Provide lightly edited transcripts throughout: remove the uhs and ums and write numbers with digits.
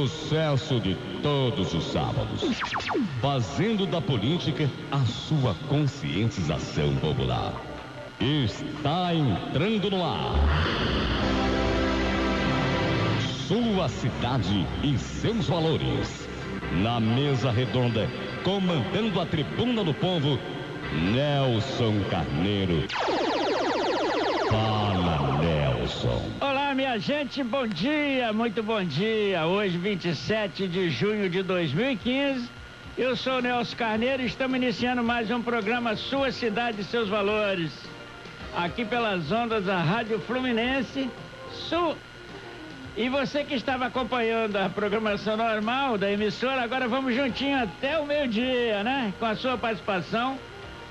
sucesso de todos os sábados, fazendo da política a sua conscientização popular. Está entrando no ar. Sua cidade e seus valores. Na mesa redonda, comandando a tribuna do povo, Nelson Carneiro. Fala, Nelson. Olá, minha gente, bom dia, muito bom dia. Hoje, 27 de junho de 2015, eu sou o Nelson Carneiro e estamos iniciando mais um programa Sua Cidade e Seus Valores. Aqui pelas ondas da Rádio Fluminense Sul. E você que estava acompanhando a programação normal da emissora, agora vamos juntinho até o meio-dia, né? Com a sua participação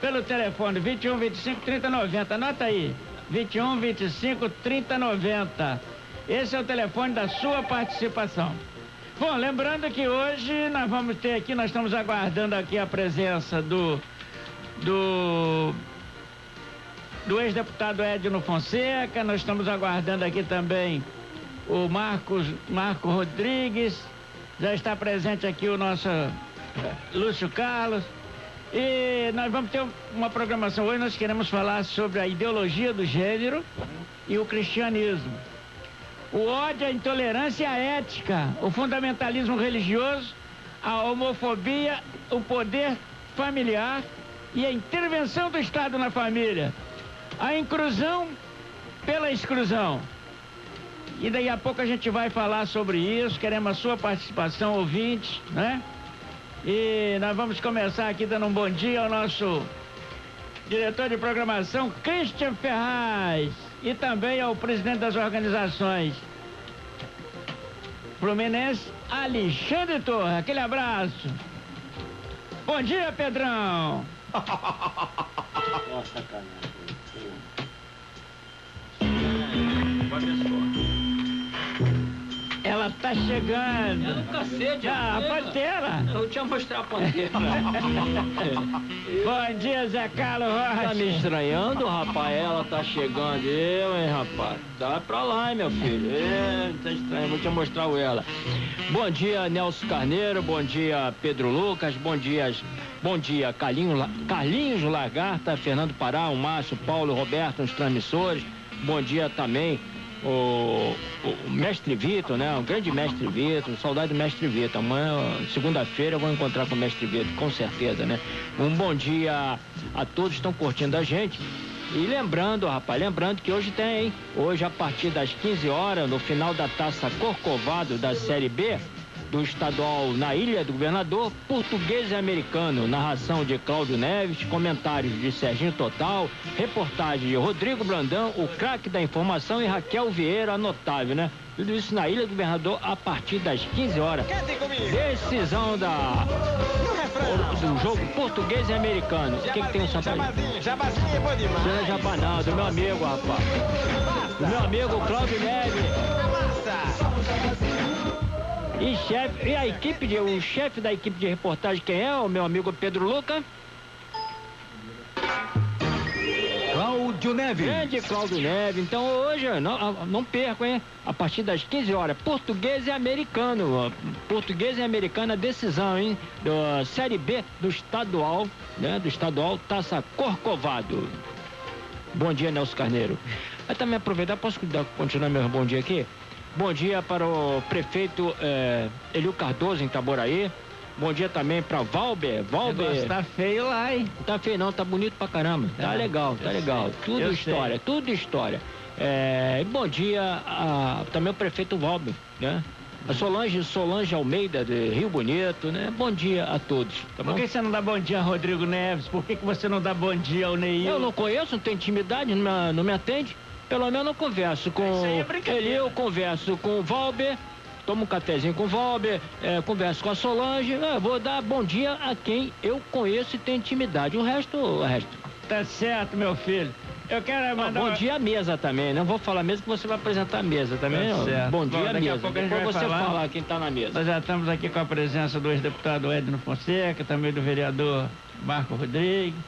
pelo telefone 21 25 30 90. Anota aí, 21 25 30 90. Esse é o telefone da sua participação. Bom, lembrando que hoje nós vamos ter aqui, nós estamos aguardando aqui a presença do ex-deputado Edno Fonseca, nós estamos aguardando aqui também o Marco Rodrigues, já está presente aqui o nosso Lúcio Carlos, e nós vamos ter uma programação hoje, nós queremos falar sobre a ideologia do gênero e o cristianismo. O ódio, a intolerância, a ética, o fundamentalismo religioso, a homofobia, o poder familiar e a intervenção do Estado na família. A inclusão pela exclusão. E daí a pouco a gente vai falar sobre isso, queremos a sua participação, ouvinte, né? E nós vamos começar aqui dando um bom dia ao nosso diretor de programação, Christian Ferraz, e também ao presidente das organizações Fluminense, Alexandre Torres. Aquele abraço. Bom dia, Pedrão. Nossa, sacanagem. Ela tá chegando. É um cacete. Ah, a pantera. Eu tinha mostrar a pantera. Bom dia, Zé Carlos Rocha. Tá me estranhando, rapaz? Ela tá chegando. Eu, hein, rapaz? Dá pra lá, hein, meu filho? Tá estranho, vou te mostrar ela. Bom dia, Nelson Carneiro. Bom dia, Pedro Lucas. Bom dia, Carlinhos Lagarta, Fernando Pará, o Márcio, Paulo, Roberto, os transmissores. Bom dia também o mestre Vitor, né? O grande mestre Vitor, saudade do mestre Vitor. Amanhã, segunda-feira, eu vou encontrar com o mestre Vitor, com certeza, né? Um bom dia a todos que estão curtindo a gente. E lembrando, rapaz, que hoje tem, hein? Hoje, a partir das 15 horas, no final da Taça Corcovado da Série B, do estadual na Ilha do Governador, português e americano, narração de Cláudio Neves, comentários de Serginho Total, reportagem de Rodrigo Brandão, o craque da informação, e Raquel Vieira, a notável, né? Tudo isso na Ilha do Governador a partir das 15 horas. Decisão do jogo português e americano. O que tem o Sampaio? Jabazinho é bom demais. Jabanal, do meu amigo, rapaz. Do meu amigo Cláudio Neves. E o chefe da equipe de reportagem, quem é? O meu amigo Pedro Lucas. Cláudio Neves. Grande Cláudio Neves. Então hoje, não percam, hein? A partir das 15 horas, português e americano. Português e americano, a decisão, hein? Da Série B do estadual, né? Do estadual Taça Corcovado. Bom dia, Nelson Carneiro. Mas também aproveitar, posso continuar meu bom dia aqui? Bom dia para o prefeito Elio Cardoso, em Itaboraí. Bom dia também para Valber. Tá feio lá, hein? Tá feio não, tá bonito pra caramba. Tá legal, tá legal. Tudo história, tudo história. Bom dia também ao prefeito Valber, né? A Solange Almeida, de Rio Bonito, né? Bom dia a todos, tá bom? Por que você não dá bom dia a Rodrigo Neves? Por que você não dá bom dia ao Neil? Eu não conheço, não tenho intimidade, não me atende. Pelo menos eu converso com ele, eu converso com o Valber, tomo um cafezinho com o Valber, converso com a Solange, vou dar bom dia a quem eu conheço e tenho intimidade. O resto. Tá certo, meu filho. Eu quero mandar... Bom dia à mesa também, não vou falar mesmo que você vai apresentar a mesa também. Tá certo. Bom dia à daqui mesa. A pouco a gente Depois vai você falar. falar quem tá na mesa. Nós já estamos aqui com a presença do ex-deputado Edno Fonseca, também do vereador Marco Rodrigues.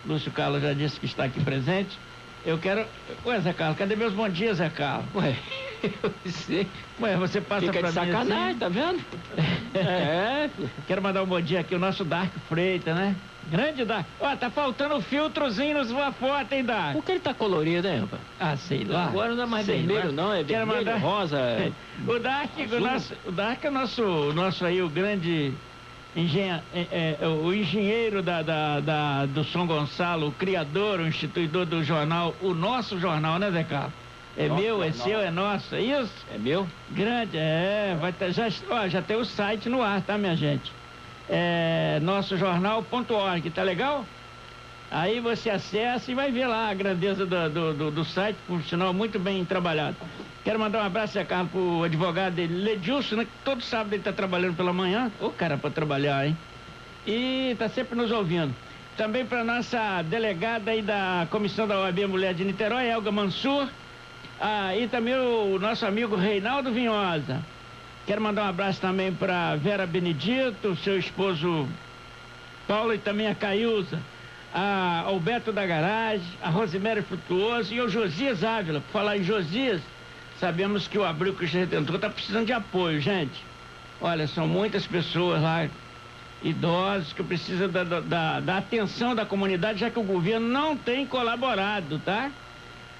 Lúcio Carlos já disse que está aqui presente. Eu quero... Ué, Zé Carlos, cadê meus bom dias, Zé Carlos? Ué, Sim. Ué, você passa Fica pra de mim sacanagem, assim? tá vendo? É. Quero mandar um bom dia aqui, o nosso Dark Freitas, né? Grande Dark. Ó, tá faltando um filtrozinho na sua foto, hein, Dark? Por que ele tá colorido, hein, rapaz? Ah, sei lá. Agora não é mais Sei vermelho, lá. não, é Quero vermelho, mandar... rosa. O Dark, o Dark é nosso aí, o grande o engenheiro do São Gonçalo, o criador, o instituidor do jornal, o nosso jornal, né, Zé Carlos? É nosso meu, jornal. É seu, é nosso, é isso? É meu? Grande, vai ter, já tem o site no ar, tá, minha gente? É nossojornal.org, tá legal? Aí você acessa e vai ver lá a grandeza do site, por sinal, muito bem trabalhado. Quero mandar um abraço, Zé Carlos, pro advogado dele, Ledilson, né, que todo sábado ele tá trabalhando pela manhã. Ô, cara, pra trabalhar, hein? E tá sempre nos ouvindo. Também pra nossa delegada aí da Comissão da OAB Mulher de Niterói, Elga Mansur. E também o nosso amigo Reinaldo Vinhosa. Quero mandar um abraço também pra Vera Benedito, seu esposo Paulo e também a Caiusa. Ao Beto da Garagem, a Rosimério Frutuoso e o Josias Ávila. Por falar em Josias, sabemos que o Abril Cristo Redentor está precisando de apoio, gente. Olha, são muitas pessoas lá, idosos, que precisam da atenção da comunidade, já que o governo não tem colaborado, tá?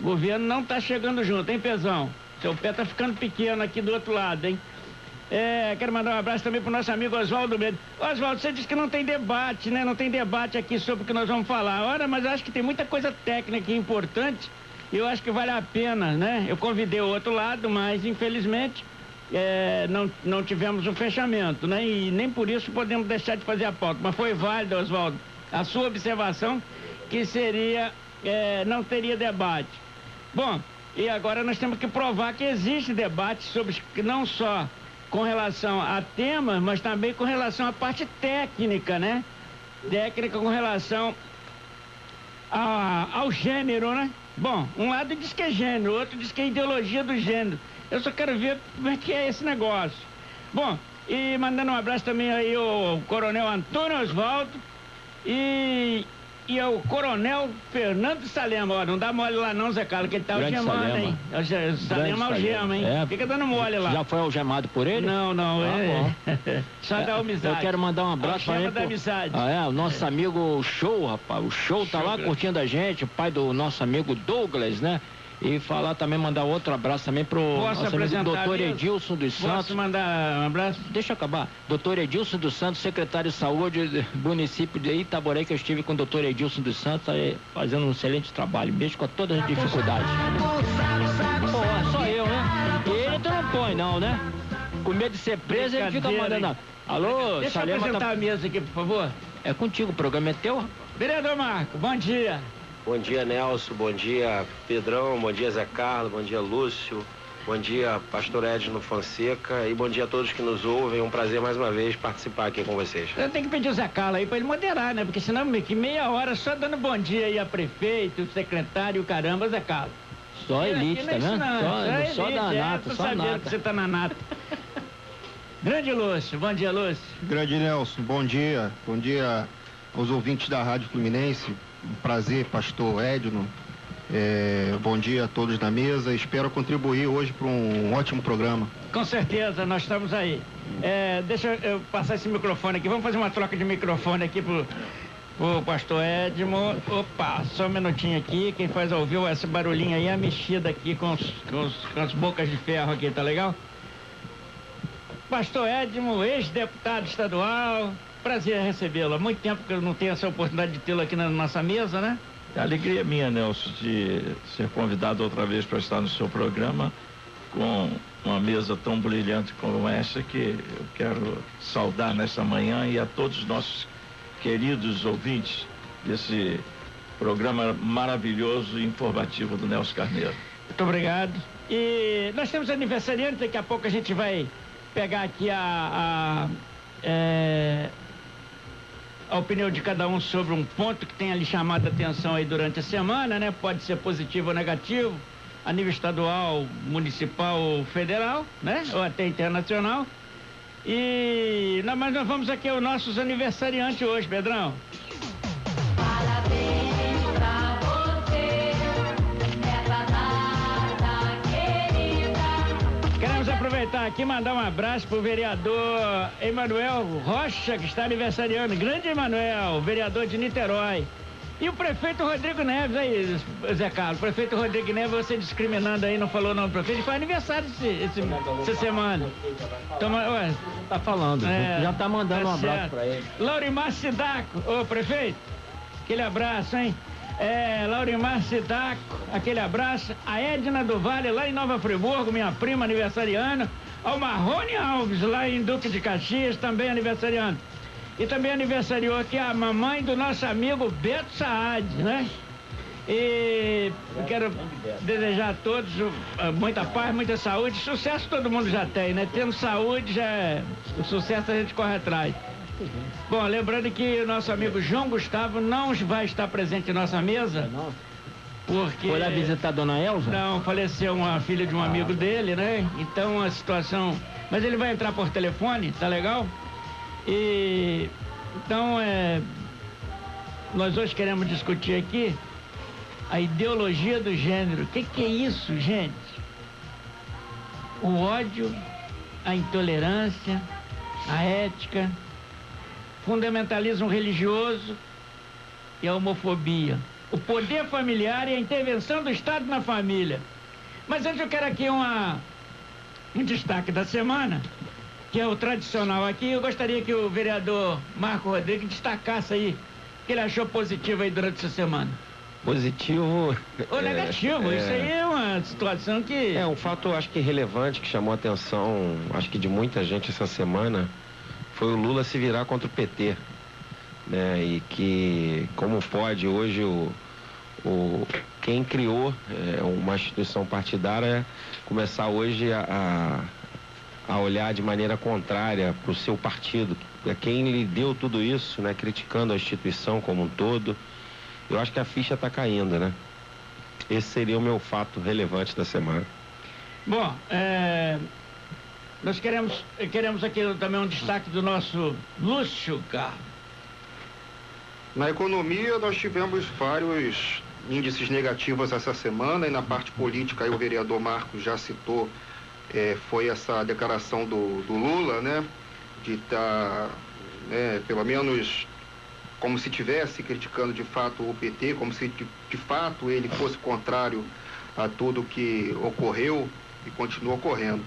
O governo não está chegando junto, hein, Pezão? Seu pé tá ficando pequeno aqui do outro lado, hein? Quero mandar um abraço também pro nosso amigo Oswaldo Mendes. Oswaldo, você disse que não tem debate, né? Não tem debate aqui sobre o que nós vamos falar. Ora, mas acho que tem muita coisa técnica e importante e eu acho que vale a pena, né? Eu convidei o outro lado, mas infelizmente não tivemos um fechamento, né? E nem por isso podemos deixar de fazer a pauta. Mas foi válido, Oswaldo, a sua observação que seria, não teria debate. Bom, e agora nós temos que provar que existe debate sobre, não só com relação a temas, mas também com relação à parte técnica, né? Técnica com relação ao gênero, né? Bom, um lado diz que é gênero, o outro diz que é ideologia do gênero. Eu só quero ver como é que é esse negócio. Bom, e mandando um abraço também aí ao Coronel Antônio Osvaldo e ao Coronel Fernando Salema. Ó, não dá mole lá não, Zé Carlos, que ele tá algemando, hein? Salema algema, hein? Fica dando mole lá. Já foi algemado por ele? Não, só da amizade. Eu quero mandar um abraço para ele. Da amizade. O nosso amigo Show, rapaz. O Show tá lá curtindo a gente, o pai do nosso amigo Douglas, né? E falar também, mandar outro abraço também pro nosso amigo doutor Edilson dos Santos. Posso mandar um abraço? Deixa eu acabar. Doutor Edilson dos Santos, secretário de saúde do município de Itaboré, que eu estive com o doutor Edilson dos Santos, aí, fazendo um excelente trabalho, mesmo com todas as dificuldades. Pô, só eu, né? E ele tu não põe não, né? Com medo de ser preso, ele fica mandando. Alô, deixa eu apresentar a mesa aqui, por favor. É contigo, o programa é teu. Vereador Marco, bom dia. Bom dia, Nelson, bom dia, Pedrão, bom dia, Zé Carlos, bom dia, Lúcio, bom dia, pastor Edno Fonseca e bom dia a todos que nos ouvem. É um prazer mais uma vez participar aqui com vocês. Eu tenho que pedir o Zé Carlos aí pra ele moderar, né? Porque senão que meia hora só dando bom dia aí a prefeito, secretário, caramba, Zé Carlos. Só elite, tá vendo? Só da nata, só nata. Que você tá na nata. Grande Lúcio, bom dia, Lúcio. Grande Nelson, bom dia aos ouvintes da Rádio Fluminense. Um prazer, pastor Edno. Bom dia a todos na mesa. Espero contribuir hoje para um ótimo programa. Com certeza, nós estamos aí. Deixa eu passar esse microfone aqui. Vamos fazer uma troca de microfone aqui pro pastor Edmo. Opa, só um minutinho aqui. Quem faz ao vivo esse barulhinho aí é a mexida aqui com as bocas de ferro aqui, tá legal? Pastor Edmo, ex-deputado estadual. Prazer recebê-lo. Há muito tempo que eu não tenho essa oportunidade de tê-lo aqui na nossa mesa, né? É alegria minha, Nelson, de ser convidado outra vez para estar no seu programa com uma mesa tão brilhante como essa, que eu quero saudar nessa manhã e a todos os nossos queridos ouvintes desse programa maravilhoso e informativo do Nelson Carneiro. Muito obrigado. E nós temos aniversariante, daqui a pouco a gente vai pegar aqui a opinião de cada um sobre um ponto que tem ali chamado a atenção aí durante a semana, né? Pode ser positivo ou negativo, a nível estadual, municipal ou federal, né? Ou até internacional. Mas nós vamos aqui aos nossos aniversariantes hoje, Pedrão. Parabéns pra você, nessa data querida. aproveitar aqui e mandar um abraço pro vereador Emanuel Rocha, que está aniversariando. Grande Emanuel, vereador de Niterói. E o prefeito Rodrigo Neves aí, Zé Carlos. Prefeito Rodrigo Neves, você discriminando aí, não falou o nome do prefeito. Ele faz aniversário essa semana. Ué, tá falando, já tá mandando um abraço pra ele. Laurimar Sidaco, ô prefeito, aquele abraço, hein? Laurimar Sidaco, aquele abraço. A Edna do Vale, lá em Nova Friburgo, minha prima aniversariando. Ao Marrone Alves, lá em Duque de Caxias, também aniversariando. E também aniversariou aqui a mamãe do nosso amigo Beto Saad, né? E quero desejar a todos muita paz, muita saúde. Sucesso todo mundo já tem, né? Tendo saúde, o sucesso a gente corre atrás. Bom, lembrando que o nosso amigo João Gustavo não vai estar presente em nossa mesa. Porque... Foi lá visitar a dona Elza? Não, faleceu uma filha de um amigo dele, né? Então a situação... Mas ele vai entrar por telefone, tá legal? E então nós hoje queremos discutir aqui a ideologia do gênero. O que é isso, gente? O ódio, a intolerância, a ética, fundamentalismo religioso e a homofobia. O poder familiar e a intervenção do Estado na família. Mas antes eu quero aqui um destaque da semana, que é o tradicional aqui. Eu gostaria que o vereador Marco Rodrigues destacasse aí o que ele achou positivo aí durante essa semana. Positivo... Ou negativo, isso aí é uma situação que... um fato, acho que relevante, que chamou a atenção, acho que de muita gente essa semana, foi o Lula se virar contra o PT, né? E que, como pode hoje quem criou uma instituição partidária começar hoje a olhar de maneira contrária para o seu partido, quem lhe deu tudo isso, né, criticando a instituição como um todo. Eu acho que a ficha está caindo, né? Esse seria o meu fato relevante da semana. Bom, nós queremos aqui também um destaque do nosso Lúcio Carlos. Na economia, nós tivemos vários índices negativos essa semana, e na parte política, aí o vereador Marcos já citou, foi essa declaração do Lula, né, de estar, pelo menos, como se estivesse criticando de fato o PT, como se de fato ele fosse contrário a tudo que ocorreu e continua ocorrendo.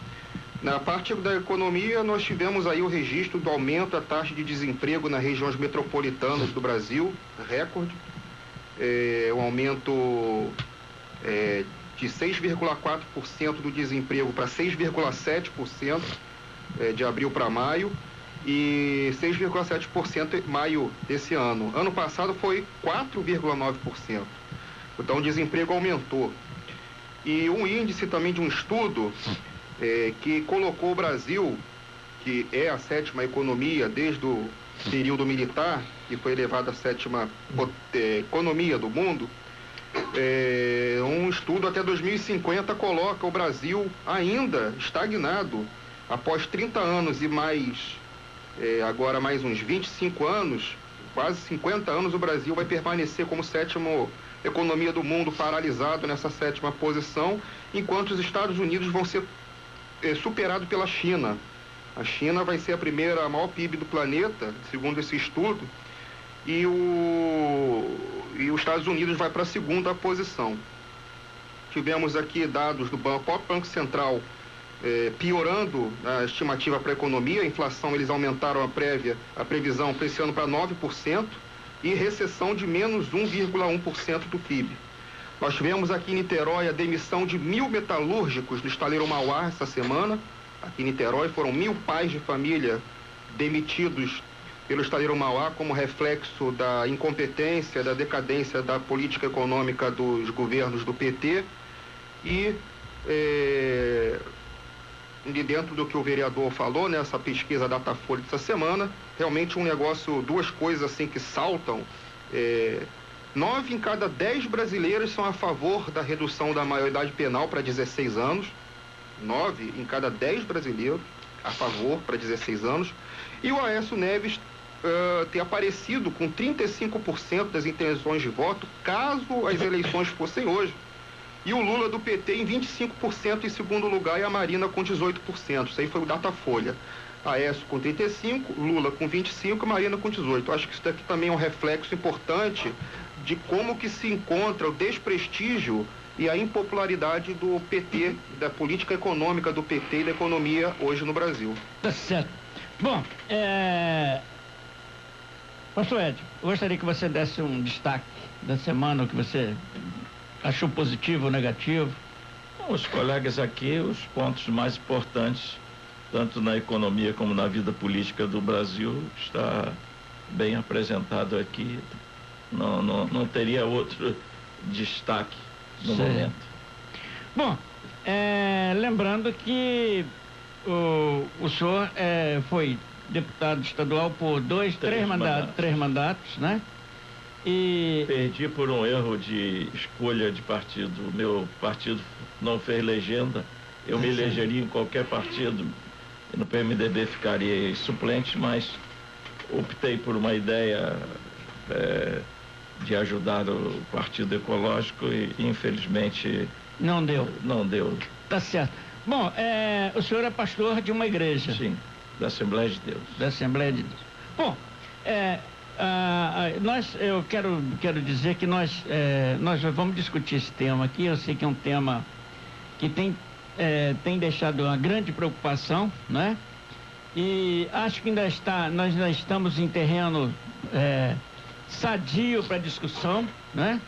Na parte da economia, nós tivemos aí o registro do aumento da taxa de desemprego nas regiões metropolitanas do Brasil, recorde, um aumento de 6,4% do desemprego para 6,7% de abril para maio e 6,7% em maio desse ano. Ano passado foi 4,9%. Então o desemprego aumentou. E um índice também de um estudo que colocou o Brasil, que é a 7ª economia desde o período militar, que foi elevada a 7ª economia do mundo, um estudo até 2050 coloca o Brasil ainda estagnado. Após 30 anos e mais, agora mais uns 25 anos, quase 50 anos, o Brasil vai permanecer como 7ª economia do mundo, paralisado nessa 7ª posição, enquanto os Estados Unidos vão ser superados pela China. A China vai ser a maior PIB do planeta, segundo esse estudo, e os Estados Unidos vai para a 2ª posição. Tivemos aqui dados do próprio Banco Central piorando a estimativa para a economia. A inflação, eles aumentaram a previsão para esse ano para 9% e recessão de menos 1,1% do PIB. Nós tivemos aqui em Niterói a demissão de 1.000 metalúrgicos do estaleiro Mauá essa semana. Aqui em Niterói foram 1.000 pais de família demitidos pelo estaleiro Mauá como reflexo da incompetência, da decadência da política econômica dos governos do PT. E de dentro do que o vereador falou, nessa pesquisa Datafolha dessa semana, realmente um negócio, duas coisas assim que saltam. 9 em cada 10 brasileiros são a favor da redução da maioridade penal para 16 anos. 9 em cada 10 brasileiros a favor para 16 anos. E o Aécio Neves ter aparecido com 35% das intenções de voto, caso as eleições fossem hoje. E o Lula do PT em 25% em segundo lugar e a Marina com 18%. Isso aí foi o Datafolha. Aécio com 35%, Lula com 25% e Marina com 18%. Acho que isso daqui também é um reflexo importante de como que se encontra o desprestígio e a impopularidade do PT, da política econômica do PT e da economia hoje no Brasil. Tá certo. Bom, Pastor Ed, eu gostaria que você desse um destaque da semana, o que você achou positivo ou negativo. Bom, os colegas aqui, os pontos mais importantes, tanto na economia como na vida política do Brasil, está bem apresentado aqui. Não teria outro destaque no momento. Bom, lembrando que o senhor foi deputado estadual por três mandatos, né? E perdi por um erro de escolha de partido. Meu partido não fez legenda. Eu me elegeria em qualquer partido. E no PMDB ficaria suplente, mas optei por uma ideia de ajudar o Partido Ecológico e infelizmente não deu. Não deu. Tá certo. Bom, o senhor é pastor de uma igreja? Sim, da Assembleia de Deus. Da Assembleia de Deus. Bom, eu quero dizer que nós vamos discutir esse tema aqui. Eu sei que é um tema que tem deixado uma grande preocupação, né? E acho que nós ainda estamos em terreno sadio para discussão, né?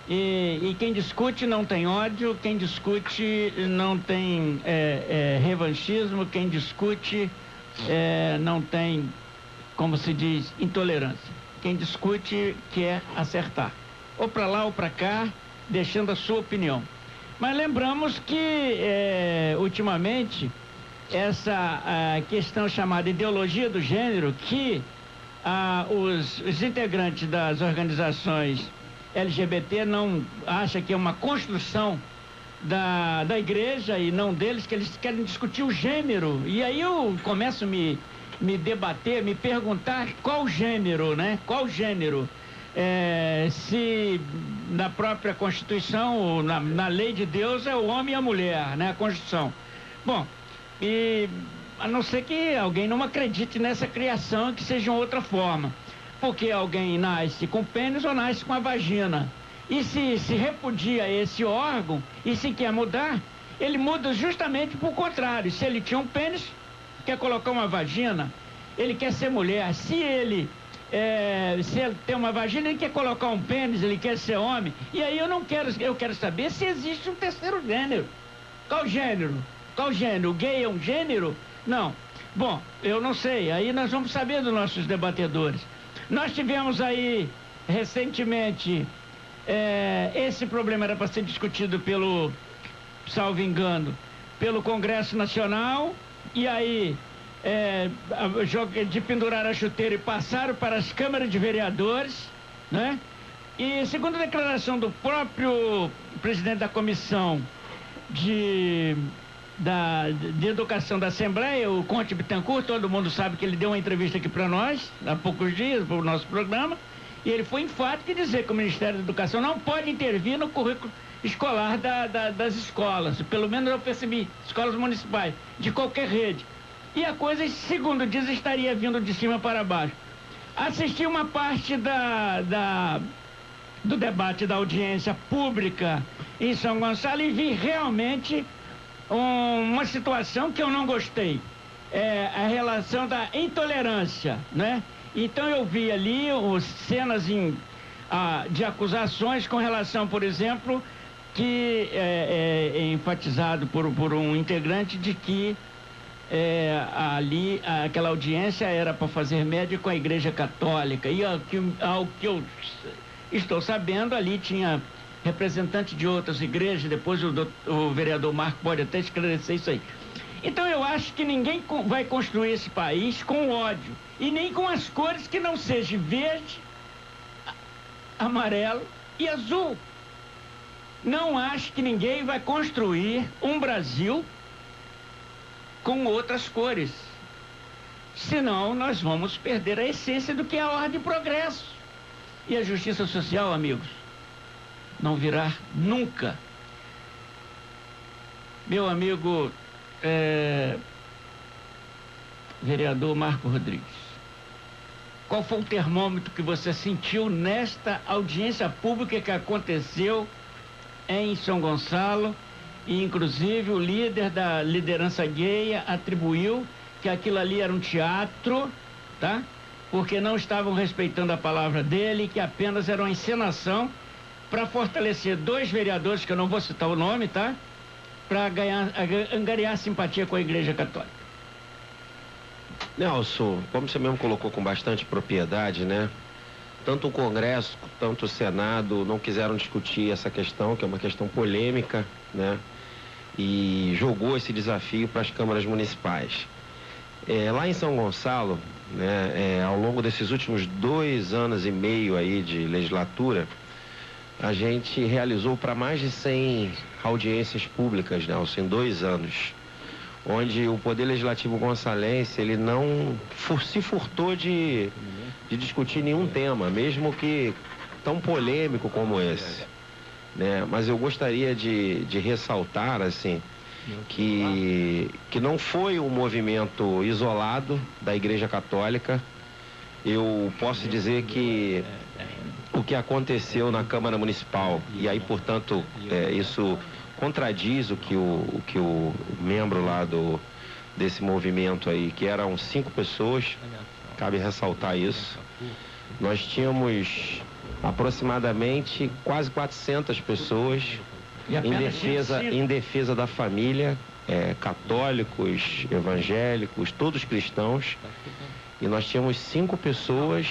E quem discute não tem ódio, quem discute não tem revanchismo, quem discute não tem, como se diz, intolerância. Quem discute quer acertar, ou para lá ou para cá, deixando a sua opinião. Mas lembramos que ultimamente essa questão chamada ideologia do gênero, que os integrantes das organizações LGBT não acham que é uma construção da igreja e não deles, que eles querem discutir o gênero. E aí eu começo a me debater, me perguntar qual gênero, né? Qual gênero? Se na própria Constituição, ou na lei de Deus, é o homem e a mulher, né? A Constituição. Bom, e a não ser que alguém não acredite nessa criação, que seja outra forma. Porque alguém nasce com pênis ou nasce com a vagina. E se repudia esse órgão e se quer mudar, ele muda justamente por contrário. Se ele tinha um pênis, quer colocar uma vagina, ele quer ser mulher. Se ele tem uma vagina, ele quer colocar um pênis, ele quer ser homem. E aí eu quero saber se existe um terceiro gênero. Qual gênero? Qual gênero? O gay é um gênero? Não. Bom, eu não sei. Aí nós vamos saber dos nossos debatedores. Nós tivemos aí, recentemente, esse problema era para ser discutido salvo engano, pelo Congresso Nacional, e aí de pendurar a chuteira e passaram para as câmaras de vereadores, né? E segundo a declaração do próprio presidente da comissão de Educação da Assembleia, o Conte Bittencourt, todo mundo sabe que ele deu uma entrevista aqui para nós, há poucos dias, para o nosso programa, e ele foi enfático em dizer que o Ministério da Educação não pode intervir no currículo escolar das escolas, pelo menos eu percebi, escolas municipais, de qualquer rede. E a coisa, segundo diz, estaria vindo de cima para baixo. Assisti uma parte do debate da audiência pública em São Gonçalo e vi realmente uma situação que eu não gostei. A relação da intolerância, né? Então eu vi ali cenas de acusações com relação, por exemplo, que é enfatizado por um integrante de que ali aquela audiência era para fazer média com a Igreja Católica. E ao que eu estou sabendo, ali tinha representante de outras igrejas. Depois o vereador Marco pode até esclarecer isso aí. Então eu acho que ninguém vai construir esse país com ódio, e nem com as cores que não seja verde, amarelo e azul. Não acho que ninguém vai construir um Brasil com outras cores. Senão nós vamos perder a essência do que é a ordem e progresso. E a justiça social, amigos, não virá nunca Meu amigo vereador Marco Rodrigues, qual foi o termômetro que você sentiu nesta audiência pública que aconteceu em São Gonçalo, e inclusive o líder da liderança gay atribuiu que aquilo ali era um teatro, tá? Porque não estavam respeitando a palavra dele, que apenas era uma encenação para fortalecer 2 vereadores, que eu não vou citar o nome, tá? Para angariar simpatia com a Igreja Católica. Nelson, como você mesmo colocou com bastante propriedade, né? Tanto o Congresso, tanto o Senado não quiseram discutir essa questão, que é uma questão polêmica, né? E jogou esse desafio para as câmaras municipais. Lá em São Gonçalo, né, ao longo desses últimos 2 anos e meio aí de legislatura, a gente realizou para mais de 100 audiências públicas, Nelson, em 2 anos, onde o Poder Legislativo gonçalense, ele não se furtou de discutir nenhum tema, mesmo que tão polêmico como esse, né? Mas eu gostaria de ressaltar, assim, que não foi um movimento isolado da Igreja Católica. Eu posso dizer que o que aconteceu na Câmara Municipal, e aí, portanto, isso contradiz o que o membro lá desse movimento aí, que eram 5 pessoas, cabe ressaltar isso. Nós tínhamos aproximadamente quase 400 pessoas em defesa da família, católicos, evangélicos, todos cristãos, e nós tínhamos 5 pessoas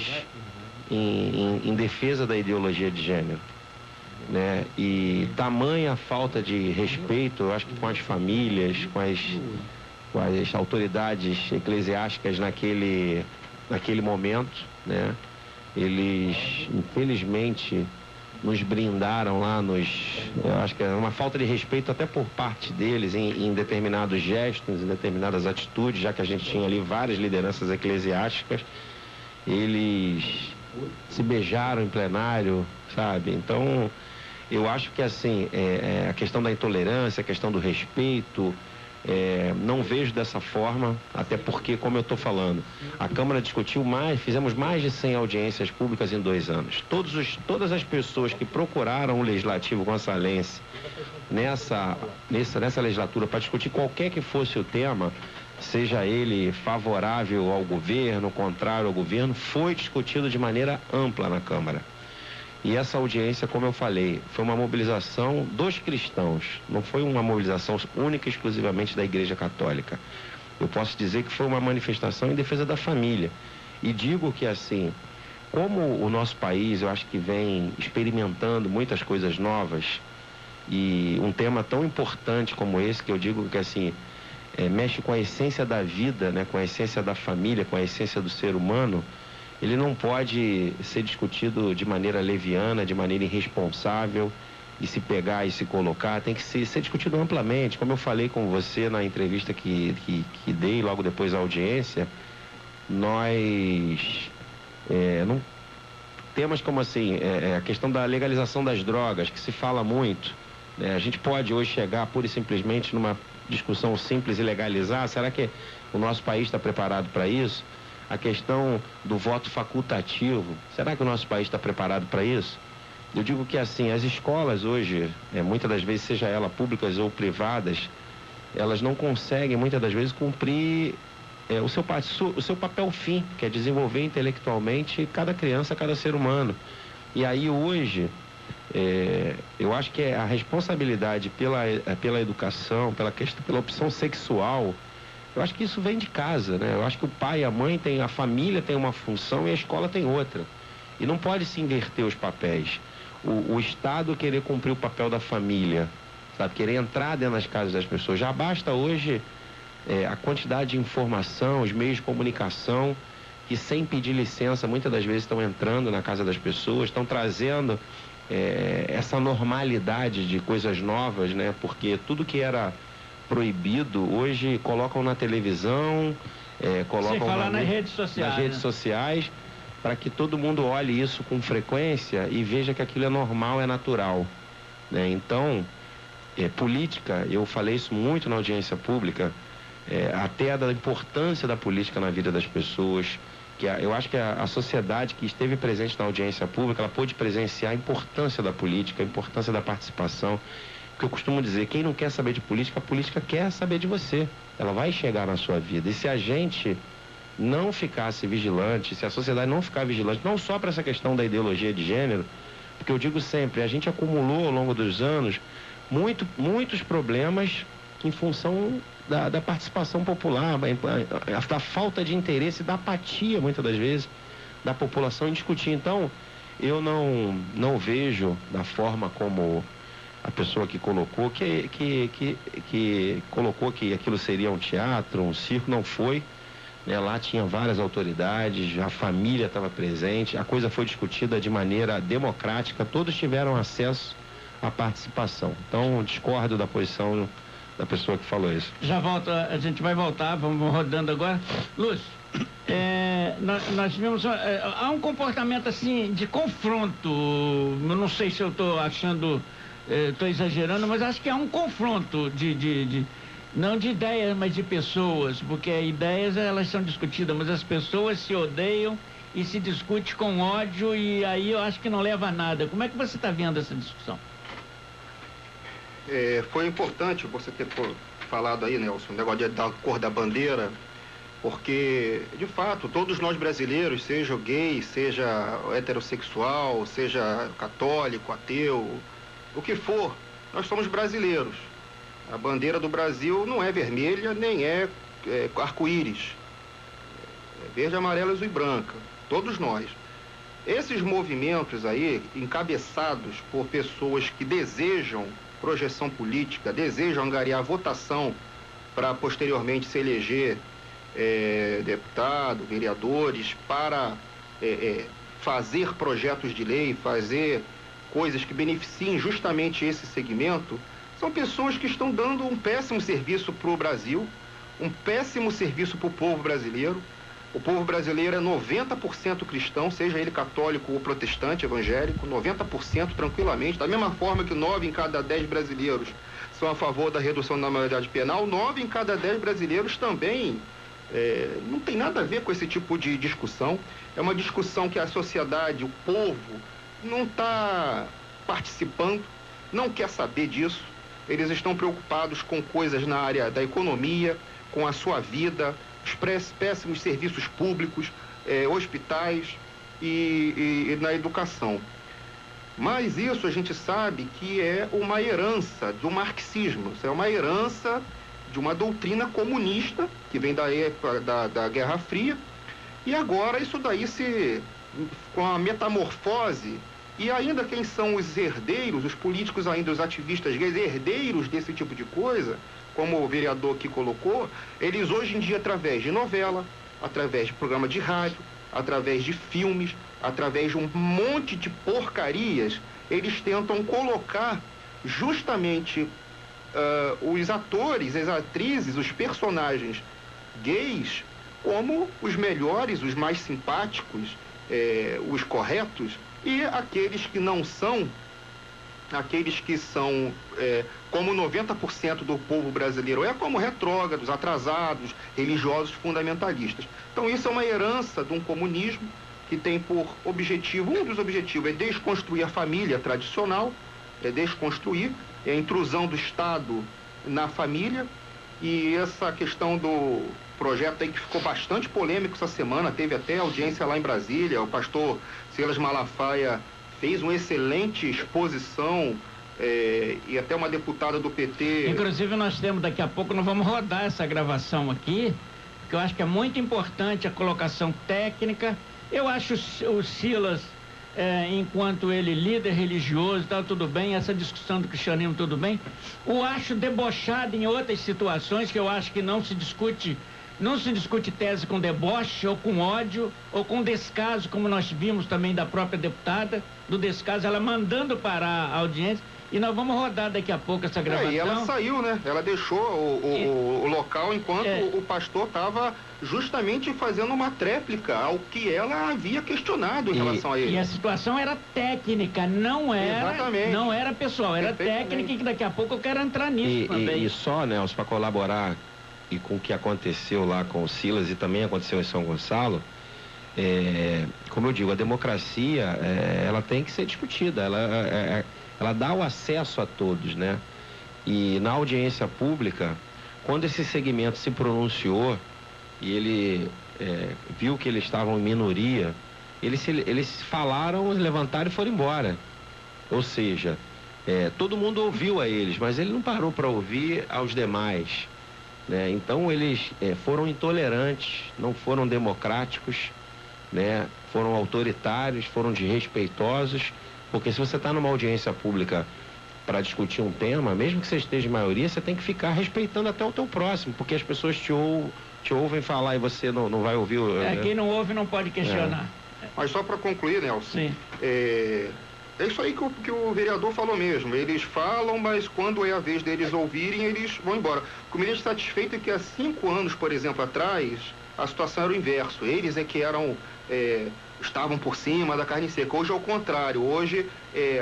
em defesa da ideologia de gênero, né? E tamanha falta de respeito, eu acho que com as famílias, com as autoridades eclesiásticas naquele momento, né? Eles, infelizmente, nos brindaram lá, eu acho que é uma falta de respeito até por parte deles em determinados gestos, em determinadas atitudes, já que a gente tinha ali várias lideranças eclesiásticas. Eles se beijaram em plenário, sabe? Então, eu acho que, assim, a questão da intolerância, a questão do respeito, não vejo dessa forma, até porque, como eu estou falando, a Câmara discutiu fizemos mais de 100 audiências públicas em 2 anos. Todas as pessoas que procuraram o Legislativo gonçalense nessa legislatura para discutir qualquer que fosse o tema, seja ele favorável ao governo, contrário ao governo, foi discutido de maneira ampla na Câmara. E essa audiência, como eu falei, foi uma mobilização dos cristãos, não foi uma mobilização única e exclusivamente da Igreja Católica. Eu posso dizer que foi uma manifestação em defesa da família. E digo que, assim, como o nosso país, eu acho que vem experimentando muitas coisas novas, e um tema tão importante como esse, que eu digo que, assim, mexe com a essência da vida, né, com a essência da família, com a essência do ser humano, ele não pode ser discutido de maneira leviana, de maneira irresponsável, e se pegar e se colocar, tem que ser discutido amplamente. Como eu falei com você na entrevista que dei logo depois da audiência, nós não temas como, assim, a questão da legalização das drogas, que se fala muito, né? A gente pode hoje chegar pura e simplesmente numa discussão simples e legalizar. Será que o nosso país está preparado para isso? A questão do voto facultativo, será que o nosso país está preparado para isso? Eu digo que, assim, as escolas hoje, muitas das vezes, seja elas públicas ou privadas, elas não conseguem, muitas das vezes, cumprir o seu papel fim, que é desenvolver intelectualmente cada criança, cada ser humano. E aí, hoje, eu acho que a responsabilidade pela educação, pela opção sexual, eu acho que isso vem de casa, né? Eu acho que o pai e a mãe a família tem uma função e a escola tem outra. E não pode se inverter os papéis. O Estado querer cumprir o papel da família, sabe? Querer entrar dentro das casas das pessoas. Já basta hoje a quantidade de informação, os meios de comunicação, que sem pedir licença, muitas das vezes estão entrando na casa das pessoas, estão trazendo essa normalidade de coisas novas, né? Porque tudo que era proibido, hoje colocam na televisão, colocam nas redes sociais, para que todo mundo olhe isso com frequência e veja que aquilo é normal, é natural, né? Então, política, eu falei isso muito na audiência pública, até da importância da política na vida das pessoas, que eu acho que a sociedade que esteve presente na audiência pública, ela pôde presenciar a importância da política, a importância da participação, porque eu costumo dizer, quem não quer saber de política, a política quer saber de você, ela vai chegar na sua vida, e se a gente não ficasse vigilante, se a sociedade não ficar vigilante, não só para essa questão da ideologia de gênero, porque eu digo sempre, a gente acumulou ao longo dos anos muitos problemas em função da participação popular, da falta de interesse, da apatia, muitas das vezes, da população em discutir. Então, eu não vejo da forma como a pessoa que colocou, que colocou que aquilo seria um teatro, um circo, não foi. Lá tinha várias autoridades, a família estava presente, a coisa foi discutida de maneira democrática, todos tiveram acesso à participação. Então, discordo da posição da pessoa que falou isso. Já volta, a gente vai voltar, vamos rodando agora. Lúcio, nós vimos, há um comportamento assim de confronto, eu não sei se eu estou achando, estou exagerando, mas acho que há um confronto não de ideias, mas de pessoas, porque ideias elas são discutidas, mas as pessoas se odeiam e se discute com ódio, e aí eu acho que não leva a nada. Como é que você está vendo essa discussão? Foi importante você ter falado aí, Nelson, o negócio da cor da bandeira, porque, de fato, todos nós brasileiros, seja gay, seja heterossexual, seja católico, ateu, o que for, nós somos brasileiros. A bandeira do Brasil não é vermelha, nem é arco-íris. É verde, amarelo, azul e branca. Todos nós. Esses movimentos aí, encabeçados por pessoas que desejam projeção política, desejam angariar votação para posteriormente se eleger deputado, vereadores, para fazer projetos de lei, fazer coisas que beneficiem justamente esse segmento, são pessoas que estão dando um péssimo serviço para o Brasil, um péssimo serviço para o povo brasileiro. O povo brasileiro é 90% cristão, seja ele católico ou protestante, evangélico, 90% tranquilamente. Da mesma forma que 9 em cada 10 brasileiros são a favor da redução da maioridade penal, 9 em cada 10 brasileiros também não tem nada a ver com esse tipo de discussão. É uma discussão que a sociedade, o povo, não está participando, não quer saber disso. Eles estão preocupados com coisas na área da economia, com a sua vida, os péssimos serviços públicos, hospitais e na educação. Mas isso a gente sabe que é uma herança do marxismo, isso é uma herança de uma doutrina comunista que vem da época da Guerra Fria, e agora isso daí com a metamorfose. E ainda quem são os herdeiros, os políticos ainda, os ativistas gays, herdeiros desse tipo de coisa, como o vereador aqui colocou, eles hoje em dia, através de novela, através de programa de rádio, através de filmes, através de um monte de porcarias, eles tentam colocar justamente os atores, as atrizes, os personagens gays como os melhores, os mais simpáticos, os corretos, e aqueles que não são, aqueles que são, como 90% do povo brasileiro como retrógrados, atrasados, religiosos, fundamentalistas. Então isso é uma herança de um comunismo que tem por objetivo, um dos objetivos é desconstruir a família tradicional, desconstruir a intrusão do Estado na família, e essa questão do projeto aí que ficou bastante polêmico essa semana, teve até audiência lá em Brasília, o pastor Silas Malafaia fez uma excelente exposição, e até uma deputada do PT... Inclusive nós temos, daqui a pouco, nós vamos rodar essa gravação aqui, porque eu acho que é muito importante a colocação técnica. Eu acho o Silas, enquanto ele líder religioso e tal, tudo bem, essa discussão do cristianismo, tudo bem. O acho debochado em outras situações, que eu acho que não se discute tese com deboche, ou com ódio, ou com descaso, como nós vimos também da própria deputada, do descaso, ela mandando parar a audiência. E nós vamos rodar daqui a pouco essa gravação. E ela saiu, né? Ela deixou o local enquanto o pastor estava justamente fazendo uma tréplica ao que ela havia questionado em relação a ele. E a situação era técnica, não era pessoal, era técnica, que daqui a pouco eu quero entrar nisso também. E só, Nelson, para colaborar e com o que aconteceu lá com o Silas e também aconteceu em São Gonçalo, como eu digo, a democracia, ela tem que ser discutida, ela dá o acesso a todos, né? E na audiência pública, quando esse segmento se pronunciou e ele viu que eles estavam em minoria, eles falaram, levantaram e foram embora. Ou seja, todo mundo ouviu a eles, mas ele não parou para ouvir aos demais, né? Então eles foram intolerantes, não foram democráticos, né? Foram autoritários, foram desrespeitosos. Porque se você está numa audiência pública para discutir um tema, mesmo que você esteja em maioria, você tem que ficar respeitando até o teu próximo, porque as pessoas te ouvem falar e você não vai ouvir. Quem não ouve não pode questionar. Mas só para concluir, Nelson, sim. É isso aí que o vereador falou mesmo. Eles falam, mas quando é a vez deles ouvirem, eles vão embora. O que me deixa satisfeito é que há 5 anos, por exemplo, atrás, a situação era o inverso. Eles que eram... estavam por cima da carne seca. Hoje é o contrário. Hoje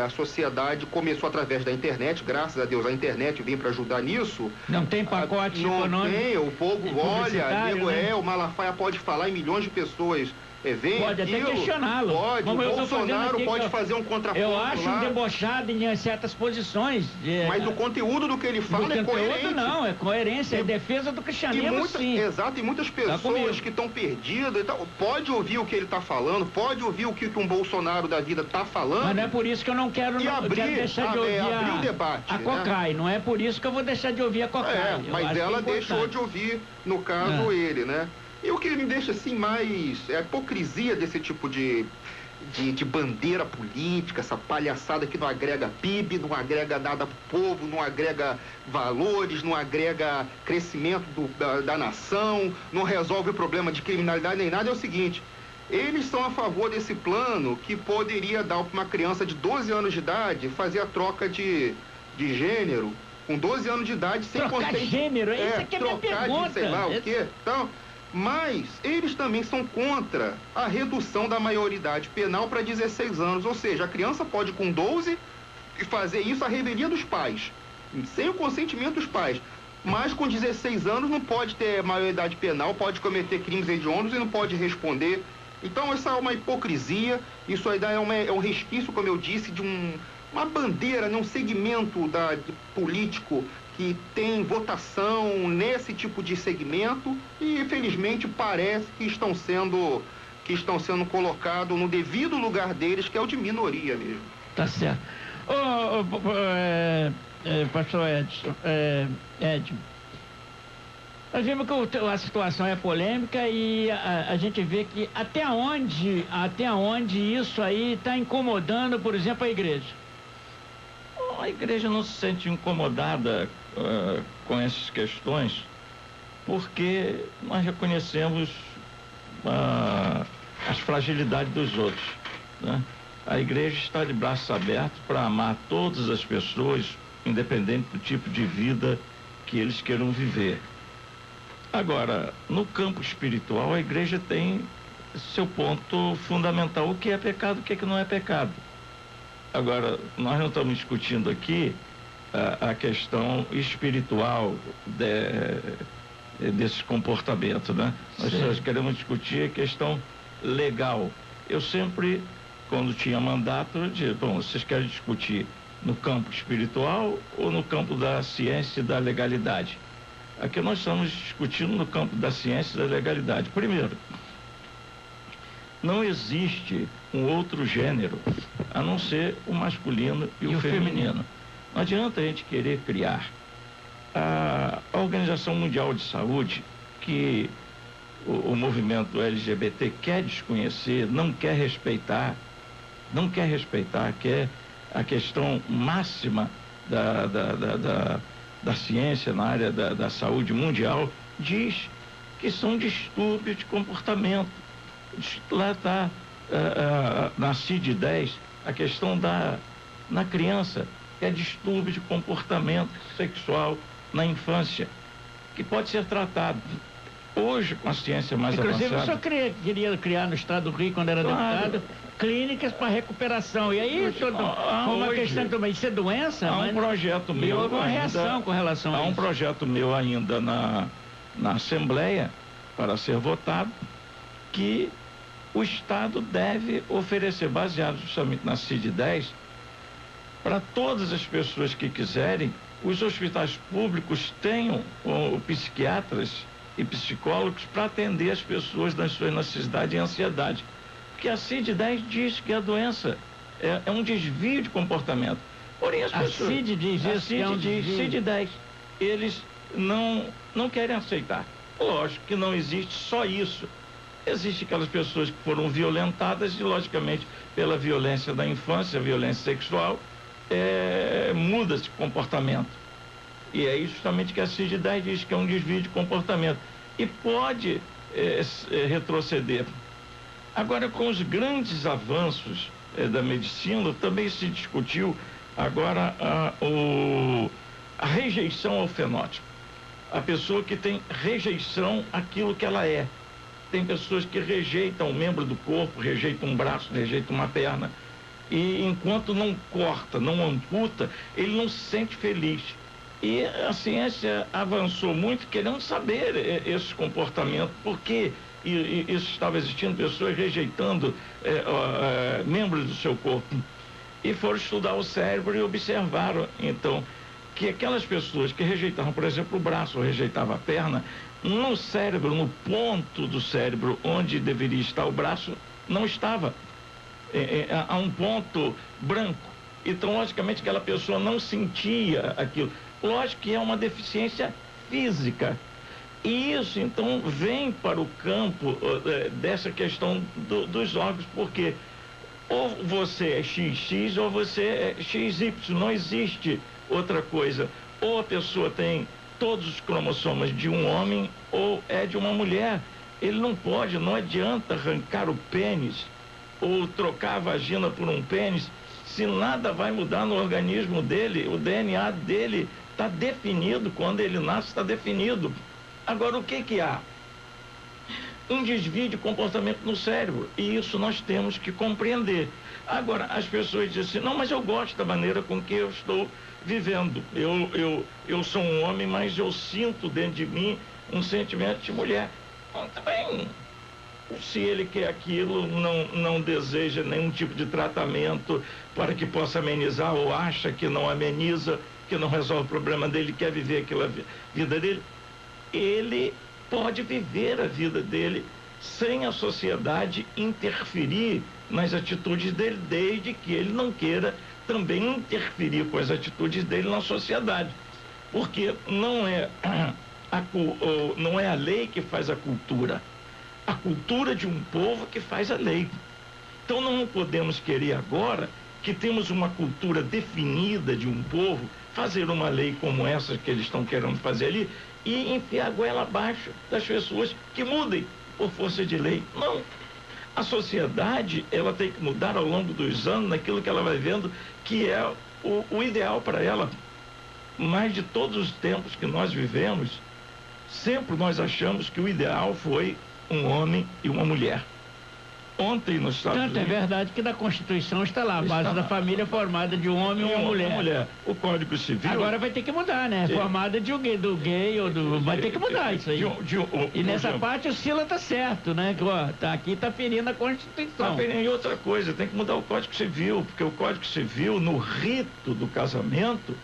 a sociedade começou através da internet, graças a Deus a internet vem para ajudar nisso. Não tem pacote econômico. Não tem, o povo olha, nego, né? O Malafaia pode falar e milhões de pessoas veem pode aquilo. Até questioná-lo. Pode, o Bolsonaro pode fazer um contraponto. Eu acho um debochado em certas posições. Mas o conteúdo do que ele fala é coerente. Não, é coerência, é defesa do cristianismo, sim. Exato, e muitas pessoas que estão perdidas, pode ouvir o que ele está falando, pode ouvir o que um Bolsonaro da vida está falando. Mas não é por isso que eu não quero, deixar de ouvir abrir o debate, a Cocai. Não é por isso que eu vou deixar de ouvir a Cocai. Mas ela deixou de ouvir, no caso, ele, né? E o que me deixa assim mais a hipocrisia desse tipo de bandeira política, essa palhaçada que não agrega PIB, não agrega nada pro povo, não agrega valores, não agrega crescimento da nação, não resolve o problema de criminalidade nem nada, é o seguinte: eles são a favor desse plano que poderia dar para uma criança de 12 anos de idade fazer a troca de gênero com 12 anos de idade sem consciência. Gênero, isso que é minha pergunta. De sei lá o quê. Então, mas eles também são contra a redução da maioridade penal para 16 anos. Ou seja, a criança pode com 12 fazer isso à revelia dos pais, sem o consentimento dos pais. Mas com 16 anos não pode ter maioridade penal, pode cometer crimes hediondos e não pode responder. Então essa é uma hipocrisia, isso aí é um resquício, como eu disse, de uma bandeira, um segmento político que tem votação nesse tipo de segmento e, infelizmente, parece que estão sendo colocados no devido lugar deles, que é o de minoria mesmo. Tá certo. Pastor Edson, nós vimos que a situação é polêmica e a gente vê que até onde isso aí está incomodando, por exemplo, a igreja. A igreja não se sente incomodada com essas questões, porque nós reconhecemos as fragilidades dos outros, né? A igreja está de braços abertos para amar todas as pessoas, independente do tipo de vida que eles queiram viver. Agora, no campo espiritual, a igreja tem seu ponto fundamental: o que é pecado, o que não é pecado. Agora, nós não estamos discutindo aqui a questão espiritual desse comportamento, né? Nós queremos discutir a questão legal. Eu sempre, quando tinha mandato, eu dizia: bom, vocês querem discutir no campo espiritual ou no campo da ciência e da legalidade? Aqui nós estamos discutindo no campo da ciência e da legalidade. Primeiro, não existe um outro gênero a não ser o masculino e o feminino. Não adianta a gente querer criar. A Organização Mundial de Saúde, que o movimento LGBT quer desconhecer, não quer respeitar, quer a questão máxima da ciência na área da saúde mundial, diz que são distúrbios de comportamento. Lá está na CID-10 a questão na criança, que é distúrbio de comportamento sexual na infância, que pode ser tratado. Hoje, com a ciência mais Inclusive, avançada... o senhor queria criar no Estado do Rio, quando era deputado, clínicas para recuperação. E aí, foi uma hoje, questão também, isso é doença? Há um projeto meu... Houve uma reação com relação a isso. Há um projeto meu ainda na Assembleia, para ser votado, que o Estado deve oferecer, baseado justamente na CID-10, para todas as pessoas que quiserem, os hospitais públicos tenham psiquiatras e psicólogos para atender as pessoas nas suas necessidades e ansiedade. Porque a CID-10 diz que a doença é um desvio de comportamento. Porém, as pessoas... A CID diz isso, CID que é um diz, desvio. CID-10. Eles não querem aceitar. Lógico que não existe só isso. Existem aquelas pessoas que foram violentadas e, logicamente, pela violência da infância, violência sexual, muda esse comportamento. E é isso justamente que a CID-10 diz, que é um desvio de comportamento. E pode retroceder. Agora, com os grandes avanços da medicina, também se discutiu agora a rejeição ao fenótipo. A pessoa que tem rejeição àquilo que ela é. Tem pessoas que rejeitam um membro do corpo, rejeitam um braço, rejeitam uma perna. E enquanto não corta, não amputa, ele não se sente feliz. E a ciência avançou muito querendo saber esse comportamento, porque isso estava existindo, pessoas rejeitando membros do seu corpo. E foram estudar o cérebro e observaram, então, que aquelas pessoas que rejeitavam, por exemplo, o braço, ou rejeitavam a perna, no cérebro, no ponto do cérebro onde deveria estar o braço, não estava. Há um ponto branco. Então, logicamente, aquela pessoa não sentia aquilo. Lógico que é uma deficiência física. E isso, então, vem para o campo dessa questão dos órgãos, porque ou você é XX ou você é XY, não existe outra coisa. Ou a pessoa tem todos os cromossomas de um homem ou é de uma mulher. Ele não adianta arrancar o pênis ou trocar a vagina por um pênis, se nada vai mudar no organismo dele. O DNA dele está definido, quando ele nasce está definido. Agora, o que há? Um desvio de comportamento no cérebro, e isso nós temos que compreender. Agora, as pessoas dizem assim, não, mas eu gosto da maneira com que eu estou vivendo. Eu sou um homem, mas eu sinto dentro de mim um sentimento de mulher. Muito bem. Se ele quer aquilo, não deseja nenhum tipo de tratamento para que possa amenizar, ou acha que não ameniza, que não resolve o problema dele, quer viver aquela vida dele, ele pode viver a vida dele sem a sociedade interferir nas atitudes dele, desde que ele não queira também interferir com as atitudes dele na sociedade. Porque não é a lei que faz a cultura de um povo que faz a lei. Então não podemos querer agora que temos uma cultura definida de um povo, fazer uma lei como essa que eles estão querendo fazer ali e enfiar a goela abaixo das pessoas que mudem por força de lei. Não. A sociedade, ela tem que mudar ao longo dos anos naquilo que ela vai vendo que é o ideal para ela. Mas de todos os tempos que nós vivemos, sempre nós achamos que o ideal foi um homem e uma mulher. Ontem nos Estados Unidos... Tanto é verdade que na Constituição está lá, a base da família formada de um homem e uma mulher. O Código Civil... Agora vai ter que mudar, né? Formada de do gay ou do... Vai ter que mudar isso aí. E nessa parte o Sila tá certo, né? Que, ó, aqui tá ferindo a Constituição. E outra coisa, tem que mudar o Código Civil, porque o Código Civil, no rito do casamento,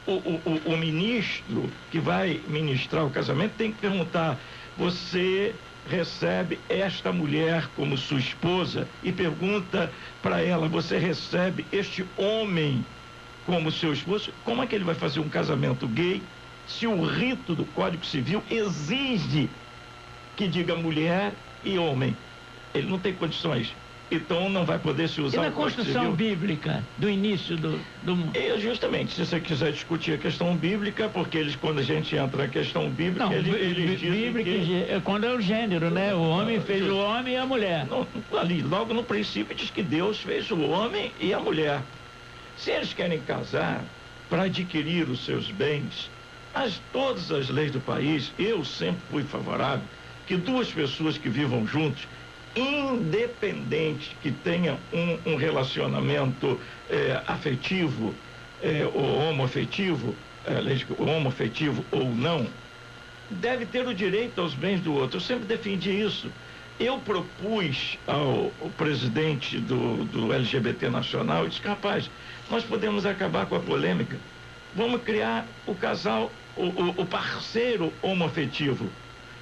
o ministro que vai ministrar o casamento tem que perguntar: você recebe esta mulher como sua esposa? E pergunta para ela: você recebe este homem como seu esposo? Como é que ele vai fazer um casamento gay se o rito do Código Civil exige que diga mulher e homem? Ele não tem condições. Então não vai poder se usar o Código Civil. E na Constituição bíblica do início do mundo? Justamente, se você quiser discutir a questão bíblica, porque eles, quando a gente entra na questão bíblica, não, eles dizem que... quando é o gênero, né? O homem fez o homem e a mulher. Não, ali, logo no princípio, diz que Deus fez o homem e a mulher. Se eles querem casar para adquirir os seus bens, todas as leis do país, eu sempre fui favorável que duas pessoas que vivam juntos, independente que tenham um relacionamento afetivo ou homoafetivo, homoafetivo ou não, deve ter o direito aos bens do outro. Eu sempre defendi isso. Eu propus ao presidente do LGBT Nacional, eu disse, rapaz, nós podemos acabar com a polêmica. Vamos criar o casal, o parceiro homoafetivo,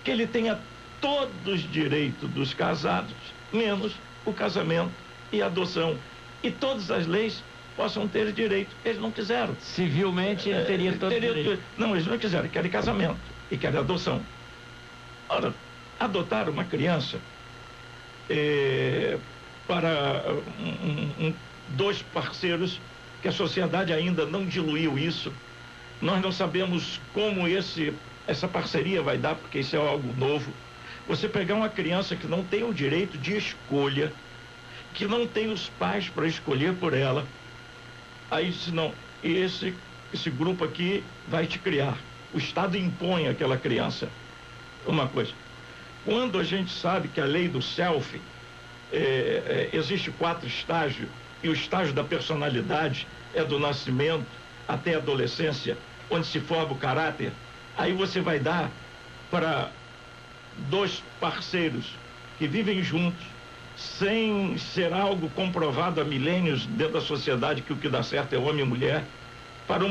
que ele tenha todos os direitos dos casados, menos o casamento e a adoção. E todas as leis possam ter direito. Eles não quiseram. Civilmente ele teria todo direito. Não, eles não quiseram, querem casamento e querem adoção. Ora, adotar uma criança para dois parceiros que a sociedade ainda não diluiu isso. Nós não sabemos como essa parceria vai dar, porque isso é algo novo. Você pegar uma criança que não tem o direito de escolha, que não tem os pais para escolher por ela, aí disse, não, esse grupo aqui vai te criar. O Estado impõe àquela criança uma coisa. Quando a gente sabe que a lei do self, existe 4 estágios, e o estágio da personalidade é do nascimento até a adolescência, onde se forma o caráter, aí você vai dar para 2 parceiros que vivem juntos, sem ser algo comprovado há milênios dentro da sociedade que o que dá certo é homem e mulher, para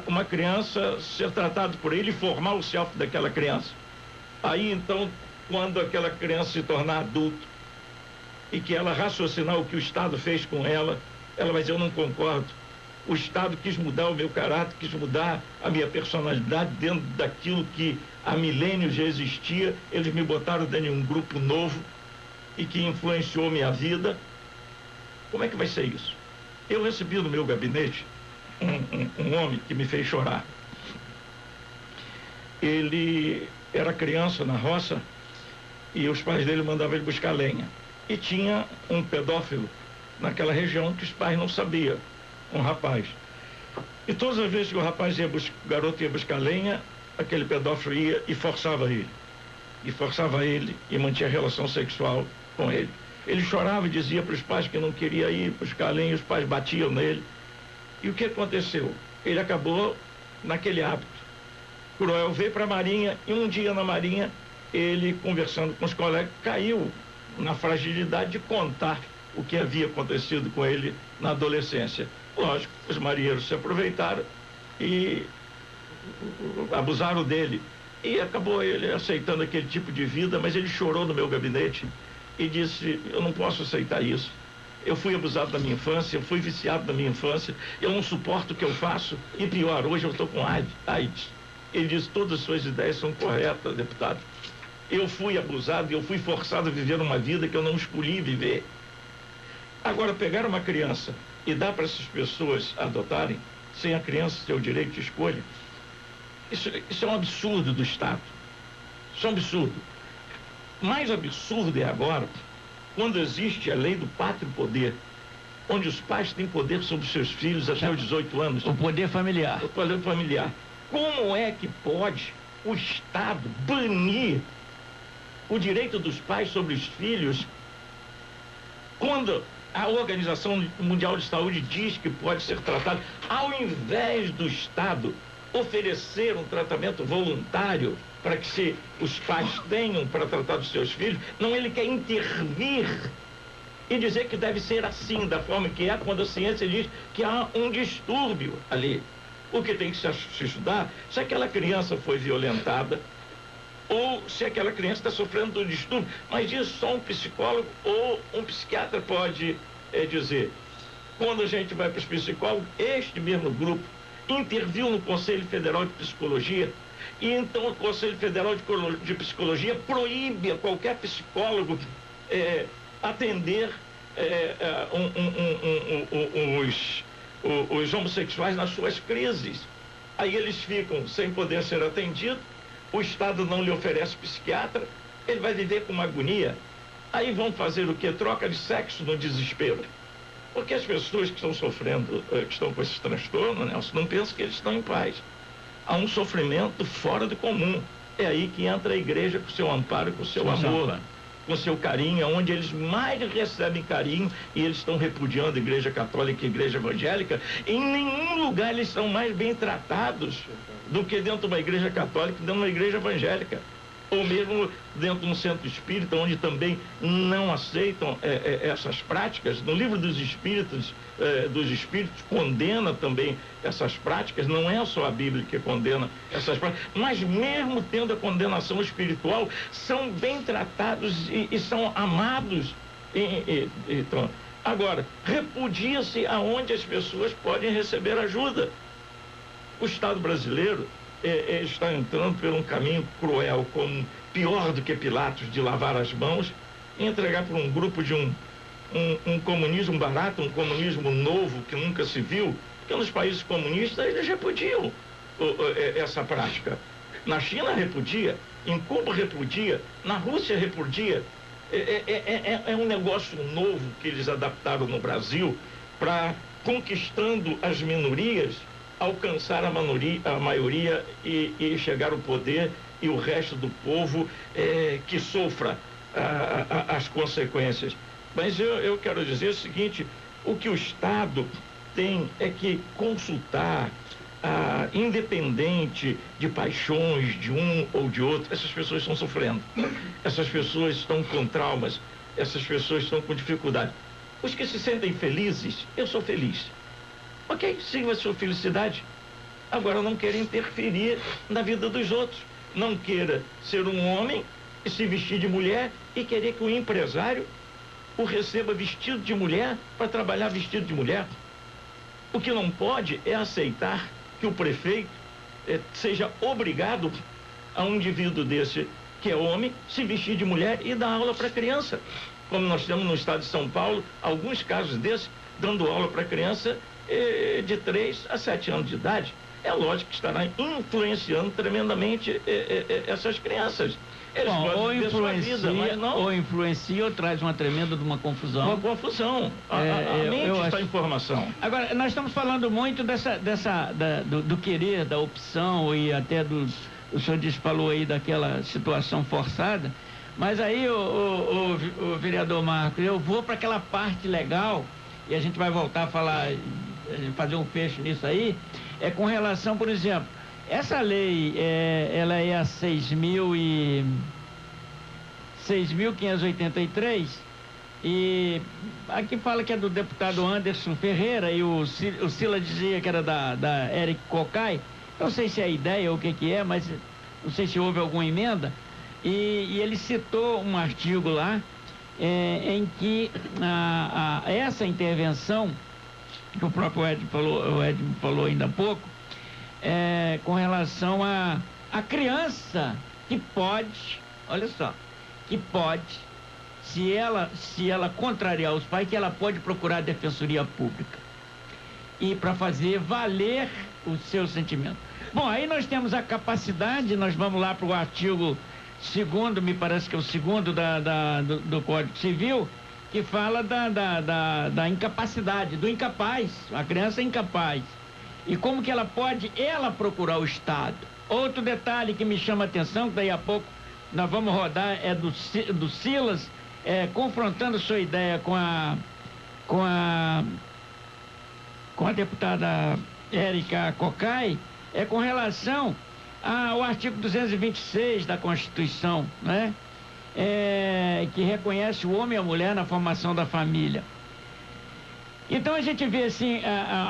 uma criança ser tratado por ele e formar o self daquela criança. Aí então, quando aquela criança se tornar adulto e que ela raciocinar o que o Estado fez com ela vai dizer, eu não concordo. O Estado quis mudar o meu caráter, quis mudar a minha personalidade dentro daquilo que há milênios já existia. Eles me botaram dentro de um grupo novo e que influenciou minha vida. Como é que vai ser isso? Eu recebi no meu gabinete um homem que me fez chorar. Ele era criança na roça e os pais dele mandavam ele buscar lenha. E tinha um pedófilo naquela região que os pais não sabiam, um rapaz. E todas as vezes que o garoto ia buscar lenha, aquele pedófilo ia e forçava ele. E mantinha relação sexual com ele. Ele chorava e dizia para os pais que não queria ir buscar lenha, os pais batiam nele. E o que aconteceu? Ele acabou naquele hábito cruel, veio para a Marinha, e um dia na Marinha, ele, conversando com os colegas, caiu na fragilidade de contar o que havia acontecido com ele na adolescência. Lógico, os marinheiros se aproveitaram e abusaram dele. E acabou ele aceitando aquele tipo de vida, mas ele chorou no meu gabinete e disse, eu não posso aceitar isso. Eu fui abusado na minha infância, eu fui viciado na minha infância, eu não suporto o que eu faço, e pior, hoje eu estou com AIDS. Ele disse, todas as suas ideias são corretas, deputado. Eu fui abusado e eu fui forçado a viver uma vida que eu não escolhi viver. Agora, pegar uma criança e dar para essas pessoas adotarem, sem a criança ter o direito de escolha, isso é um absurdo do Estado. Isso é um absurdo. Mais absurdo é agora, quando existe a lei do pátrio poder, onde os pais têm poder sobre seus filhos até os 18 anos. O poder familiar. O poder familiar. Como é que pode o Estado banir o direito dos pais sobre os filhos quando a Organização Mundial de Saúde diz que pode ser tratado, ao invés do Estado oferecer um tratamento voluntário para que os pais tenham para tratar dos seus filhos, não, ele quer intervir e dizer que deve ser assim, da forma que é, quando a ciência diz que há um distúrbio ali. O que tem que se estudar se aquela criança foi violentada ou se aquela criança está sofrendo de um distúrbio. Mas isso só um psicólogo ou um psiquiatra pode dizer. Quando a gente vai para os psicólogos, este mesmo grupo interviu no Conselho Federal de Psicologia, e então o Conselho Federal de Psicologia proíbe a qualquer psicólogo atender os homossexuais nas suas crises. Aí eles ficam sem poder ser atendidos, o Estado não lhe oferece psiquiatra, ele vai viver com uma agonia. Aí vão fazer o quê? Troca de sexo no desespero. Porque as pessoas que estão sofrendo, que estão com esses transtornos, Nelson, não pensam que eles estão em paz. Há um sofrimento fora do comum. É aí que entra a igreja com o seu amparo, com o seu amor, com o seu carinho, onde eles mais recebem carinho, e eles estão repudiando a igreja católica e a igreja evangélica. Em nenhum lugar eles são mais bem tratados do que dentro de uma igreja católica e dentro de uma igreja evangélica. Ou mesmo dentro de um centro espírita, onde também não aceitam essas práticas. No livro dos espíritos condena também essas práticas. Não é só a Bíblia que condena essas práticas, mas mesmo tendo a condenação espiritual, são bem tratados e são amados. Então, agora, repudia-se aonde as pessoas podem receber ajuda. O Estado brasileiro está entrando por um caminho cruel, como pior do que Pilatos, de lavar as mãos e entregar para um grupo de um comunismo barato, um comunismo novo que nunca se viu, porque nos países comunistas eles repudiam essa prática. Na China repudia, em Cuba repudia, na Rússia repudia. É um negócio novo que eles adaptaram no Brasil para, conquistando as minorias, alcançar a maioria e chegar ao poder, e o resto do povo que sofra as consequências. Mas eu quero dizer o seguinte: o que o Estado tem é que consultar, independente de paixões de um ou de outro. Essas pessoas estão sofrendo, essas pessoas estão com traumas, essas pessoas estão com dificuldade. Os que se sentem felizes, eu sou feliz. Ok, siga a sua felicidade. Agora, não queira interferir na vida dos outros. Não queira ser um homem e se vestir de mulher e querer que o empresário o receba vestido de mulher para trabalhar vestido de mulher. O que não pode é aceitar que o prefeito seja obrigado a um indivíduo desse, que é homem, se vestir de mulher e dar aula para criança. Como nós temos no estado de São Paulo, alguns casos desses, dando aula para criança de 3 a 7 anos de idade. É lógico que estará influenciando tremendamente essas crianças. Eles ou influencia ou traz uma tremenda de uma confusão. Uma confusão. A mente está em formação. Agora, nós estamos falando muito do querer, da opção, e até o senhor falou aí daquela situação forçada, mas aí, o vereador Marcos, eu vou para aquela parte legal, e a gente vai voltar a falar, fazer um fecho nisso aí, com relação, por exemplo, essa lei, ela é a 6.583, e aqui fala que é do deputado Anderson Ferreira, e o Sila dizia que era da Eric Cocai. Não sei se é a ideia ou o que é, mas não sei se houve alguma emenda, e ele citou um artigo lá, em que essa intervenção, que o próprio Edmo falou ainda há pouco, com relação a criança que pode, olha só, que pode, se ela contrariar os pais, que ela pode procurar a Defensoria Pública e para fazer valer o seu sentimento. Bom, aí nós temos a capacidade, nós vamos lá para o artigo 2º, me parece que é o 2º do Código Civil, que fala da incapacidade, do incapaz, a criança é incapaz. E como que ela pode, procurar o Estado. Outro detalhe que me chama a atenção, que daí a pouco nós vamos rodar, é do Silas, confrontando sua ideia com a deputada Érica Cocai, com relação ao artigo 226 da Constituição, né? Que reconhece o homem e a mulher na formação da família. Então a gente vê assim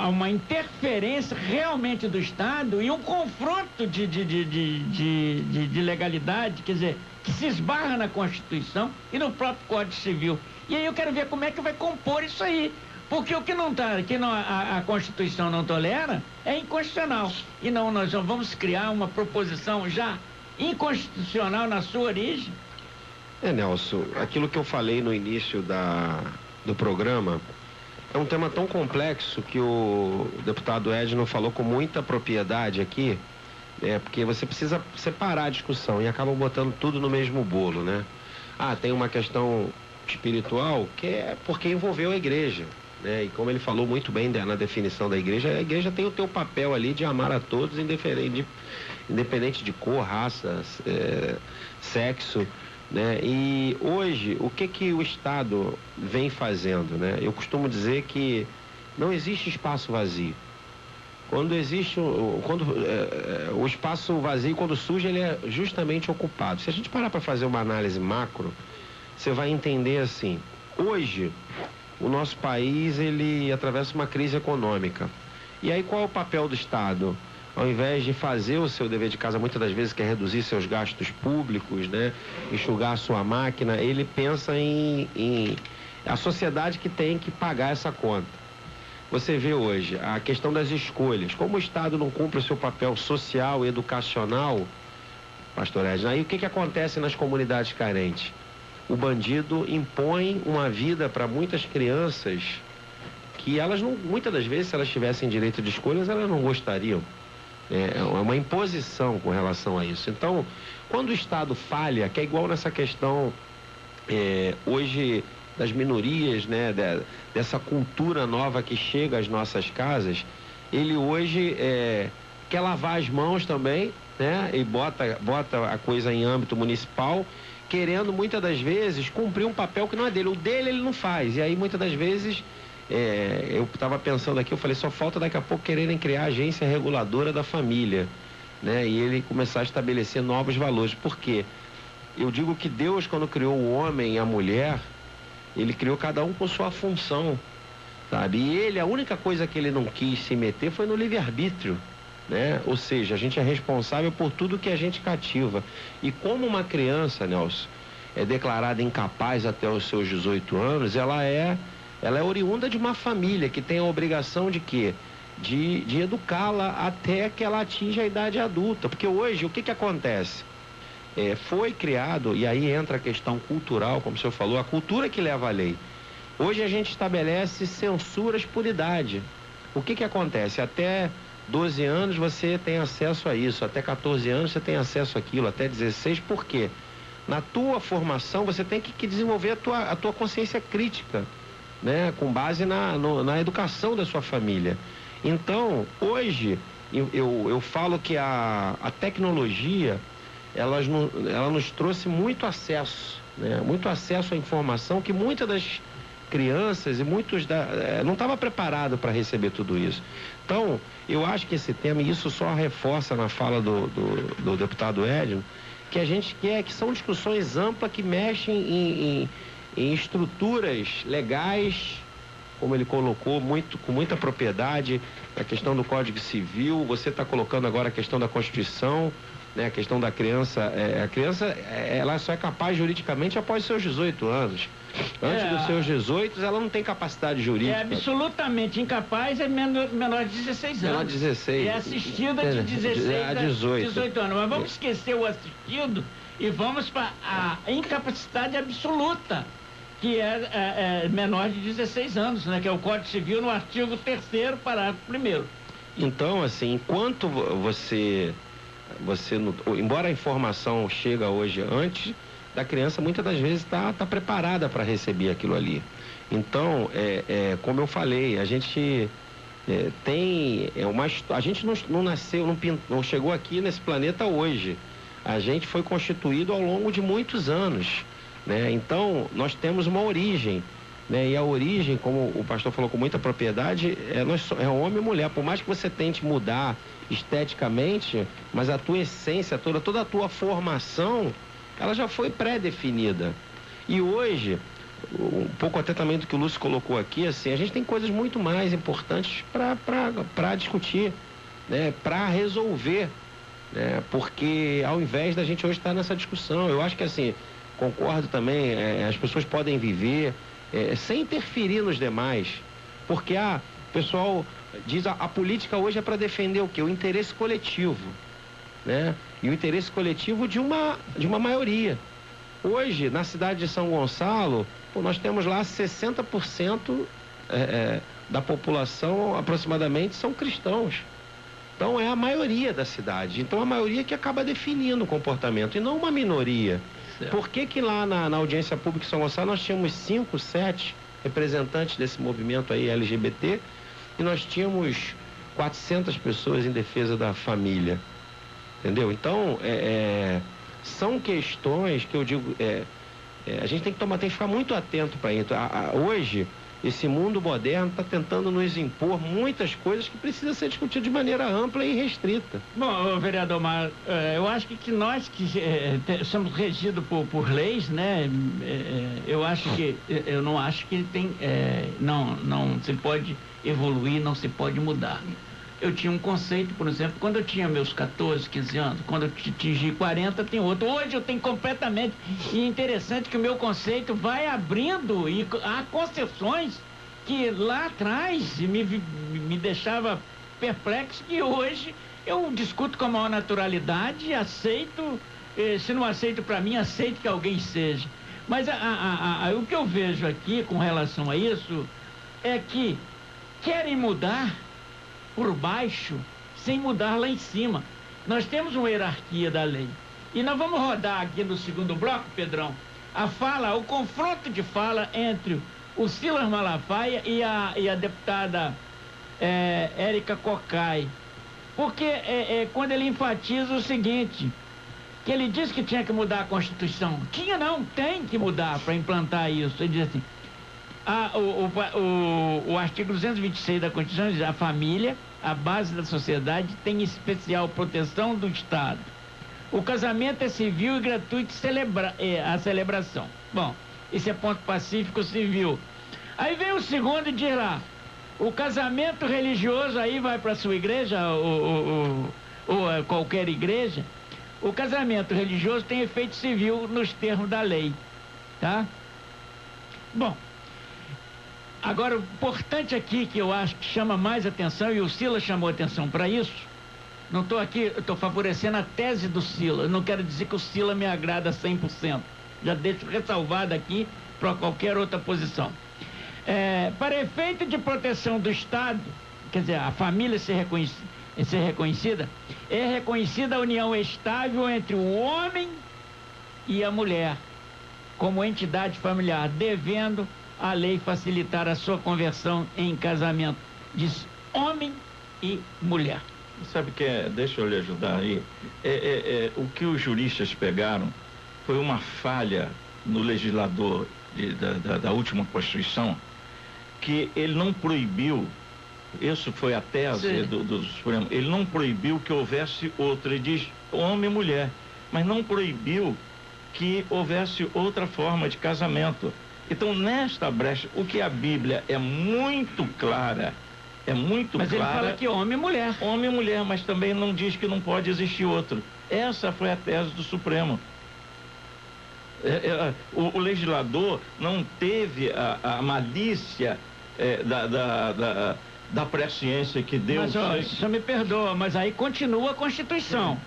uma interferência realmente do Estado e um confronto de legalidade, quer dizer, que se esbarra na Constituição e no próprio Código Civil. E aí eu quero ver como é que vai compor isso aí, porque o que a Constituição não tolera é inconstitucional. E nós vamos criar uma proposição já inconstitucional na sua origem. Nelson, aquilo que eu falei no início do programa é um tema tão complexo que o deputado Edno falou com muita propriedade aqui, porque você precisa separar a discussão e acaba botando tudo no mesmo bolo, né? Tem uma questão espiritual que é porque envolveu a igreja, né? E como ele falou muito bem na definição da igreja, a igreja tem o teu papel ali de amar a todos, independente de cor, raça, sexo, né? E hoje, o que o Estado vem fazendo, né? Eu costumo dizer que não existe espaço vazio. Quando existe, o espaço vazio, quando surge, ele é justamente ocupado. Se a gente parar para fazer uma análise macro, você vai entender assim, hoje, o nosso país, ele atravessa uma crise econômica. E aí, qual é o papel do Estado? Ao invés de fazer o seu dever de casa, muitas das vezes, que é reduzir seus gastos públicos, né? Enxugar a sua máquina, ele pensa em a sociedade que tem que pagar essa conta. Você vê hoje a questão das escolhas. Como o Estado não cumpre o seu papel social e educacional, pastor Edna, aí o que acontece nas comunidades carentes? O bandido impõe uma vida para muitas crianças que elas não, muitas das vezes, se elas tivessem direito de escolhas, elas não gostariam. É uma imposição com relação a isso. Então, quando o Estado falha, que é igual nessa questão hoje das minorias, né, dessa cultura nova que chega às nossas casas, ele hoje quer lavar as mãos também, né, e bota a coisa em âmbito municipal, querendo muitas das vezes cumprir um papel que não é dele. O dele ele não faz, e aí muitas das vezes eu estava pensando aqui, eu falei, só falta daqui a pouco quererem criar a agência reguladora da família, né, e ele começar a estabelecer novos valores. Por quê? Eu digo que Deus, quando criou o homem e a mulher, ele criou cada um com sua função, sabe? E ele, a única coisa que ele não quis se meter foi no livre-arbítrio, né? Ou seja, a gente é responsável por tudo que a gente cativa. E como uma criança, Nelson, é declarada incapaz até os seus 18 anos, ela é oriunda de uma família que tem a obrigação de quê? De educá-la até que ela atinja a idade adulta. Porque hoje, o que acontece? Foi criado, e aí entra a questão cultural, como o senhor falou, a cultura que leva a lei. Hoje a gente estabelece censuras por idade. O que acontece? Até 12 anos você tem acesso a isso, até 14 anos você tem acesso àquilo, até 16, por quê? Na tua formação você tem que desenvolver a tua consciência crítica, né? Com base na educação da sua família. Então, hoje, eu falo que a tecnologia, ela nos trouxe muito acesso, né? Muito acesso à informação que muitas das crianças e muitos não estava preparado para receber tudo isso. Então, eu acho que esse tema, e isso só reforça na fala do deputado Edno, que a gente quer, que são discussões amplas que mexem em estruturas legais, como ele colocou, com muita propriedade, a questão do Código Civil, você está colocando agora a questão da Constituição, né, a questão da criança, a criança ela só é capaz juridicamente após seus 18 anos. Antes dos seus 18, ela não tem capacidade jurídica. É absolutamente incapaz, é menor de 16 anos. Menor de 16. É assistida de 16 a 18 anos. Mas vamos esquecer o assistido e vamos para a incapacidade absoluta, que é menor de 16 anos, né, que é o Código Civil no artigo 3º, parágrafo 1º. Então, assim, enquanto você embora a informação chega hoje antes da criança, muitas das vezes está preparada para receber aquilo ali. Então, como eu falei, a gente a gente não nasceu, não chegou aqui nesse planeta hoje. A gente foi constituído ao longo de muitos anos, né? Então, nós temos uma origem, né? E a origem, como o pastor falou com muita propriedade, é homem e mulher. Por mais que você tente mudar esteticamente, mas a tua essência toda a tua formação, ela já foi pré-definida. E hoje, um pouco até também do que o Lúcio colocou aqui, assim, a gente tem coisas muito mais importantes para discutir, né? Para resolver, né? Porque ao invés da gente hoje estar nessa discussão, eu acho que assim, concordo também, as pessoas podem viver sem interferir nos demais, porque o pessoal diz a política hoje é para defender o quê? O interesse coletivo, né? E o interesse coletivo de uma maioria. Hoje, na cidade de São Gonçalo, nós temos lá 60% da população, aproximadamente, são cristãos. Então, é a maioria da cidade. Então, a maioria que acaba definindo o comportamento, e não uma minoria. Certo. Por que lá na audiência pública de São Gonçalo nós tínhamos 5, 7 representantes desse movimento aí LGBT, e nós tínhamos 400 pessoas em defesa da família, entendeu? Então, são questões que eu digo, a gente tem que ficar muito atento para isso. Hoje, esse mundo moderno está tentando nos impor muitas coisas que precisam ser discutidas de maneira ampla e restrita. Bom, vereador Mar, eu acho que nós que somos regidos por leis, né? Eu não acho que tem, não se pode evoluir, não se pode mudar. Eu tinha um conceito, por exemplo, quando eu tinha meus 14, 15 anos, quando eu atingi 40, tem outro. Hoje eu tenho completamente. E é interessante que o meu conceito vai abrindo e há concessões que lá atrás me deixava perplexo, que hoje eu discuto com a maior naturalidade, aceito, se não aceito para mim, aceito que alguém seja. Mas o que eu vejo aqui com relação a isso é que querem mudar por baixo, sem mudar lá em cima. Nós temos uma hierarquia da lei. E nós vamos rodar aqui no segundo bloco, Pedrão, o confronto de fala entre o Silas Malafaia e a deputada Érica Cocai. Porque quando ele enfatiza o seguinte, que ele disse que tinha que mudar a Constituição. Tem que mudar para implantar isso. Ele diz assim, o artigo 226 da Constituição diz: a família, a base da sociedade, tem especial proteção do Estado. O casamento é civil e gratuito a celebração. Bom, esse é ponto pacífico civil. Aí vem o segundo e diz lá: o casamento religioso, aí vai para a sua igreja ou qualquer igreja, o casamento religioso tem efeito civil nos termos da lei, tá? Bom, agora, o importante aqui, que eu acho que chama mais atenção, e o Silas chamou atenção para isso, não estou aqui, eu estou favorecendo a tese do Silas, não quero dizer que o Silas me agrada 100%, já deixo ressalvado aqui para qualquer outra posição. Para efeito de proteção do Estado, quer dizer, a família ser reconhecida, é reconhecida a união estável entre o homem e a mulher, como entidade familiar, devendo a lei facilitar a sua conversão em casamento, diz homem e mulher. Sabe deixa eu lhe ajudar aí, o que os juristas pegaram foi uma falha no legislador da última Constituição, que ele não proibiu, isso foi a tese do Supremo, ele não proibiu que houvesse outra, ele diz homem e mulher, mas não proibiu que houvesse outra forma de casamento. Então, nesta brecha, o que a Bíblia é muito clara, mas ele fala que homem e mulher. Homem e mulher, mas também não diz que não pode existir outro. Essa foi a tese do Supremo. O legislador não teve a malícia da presciência que Deus... Mas, só me perdoa, mas aí continua a Constituição.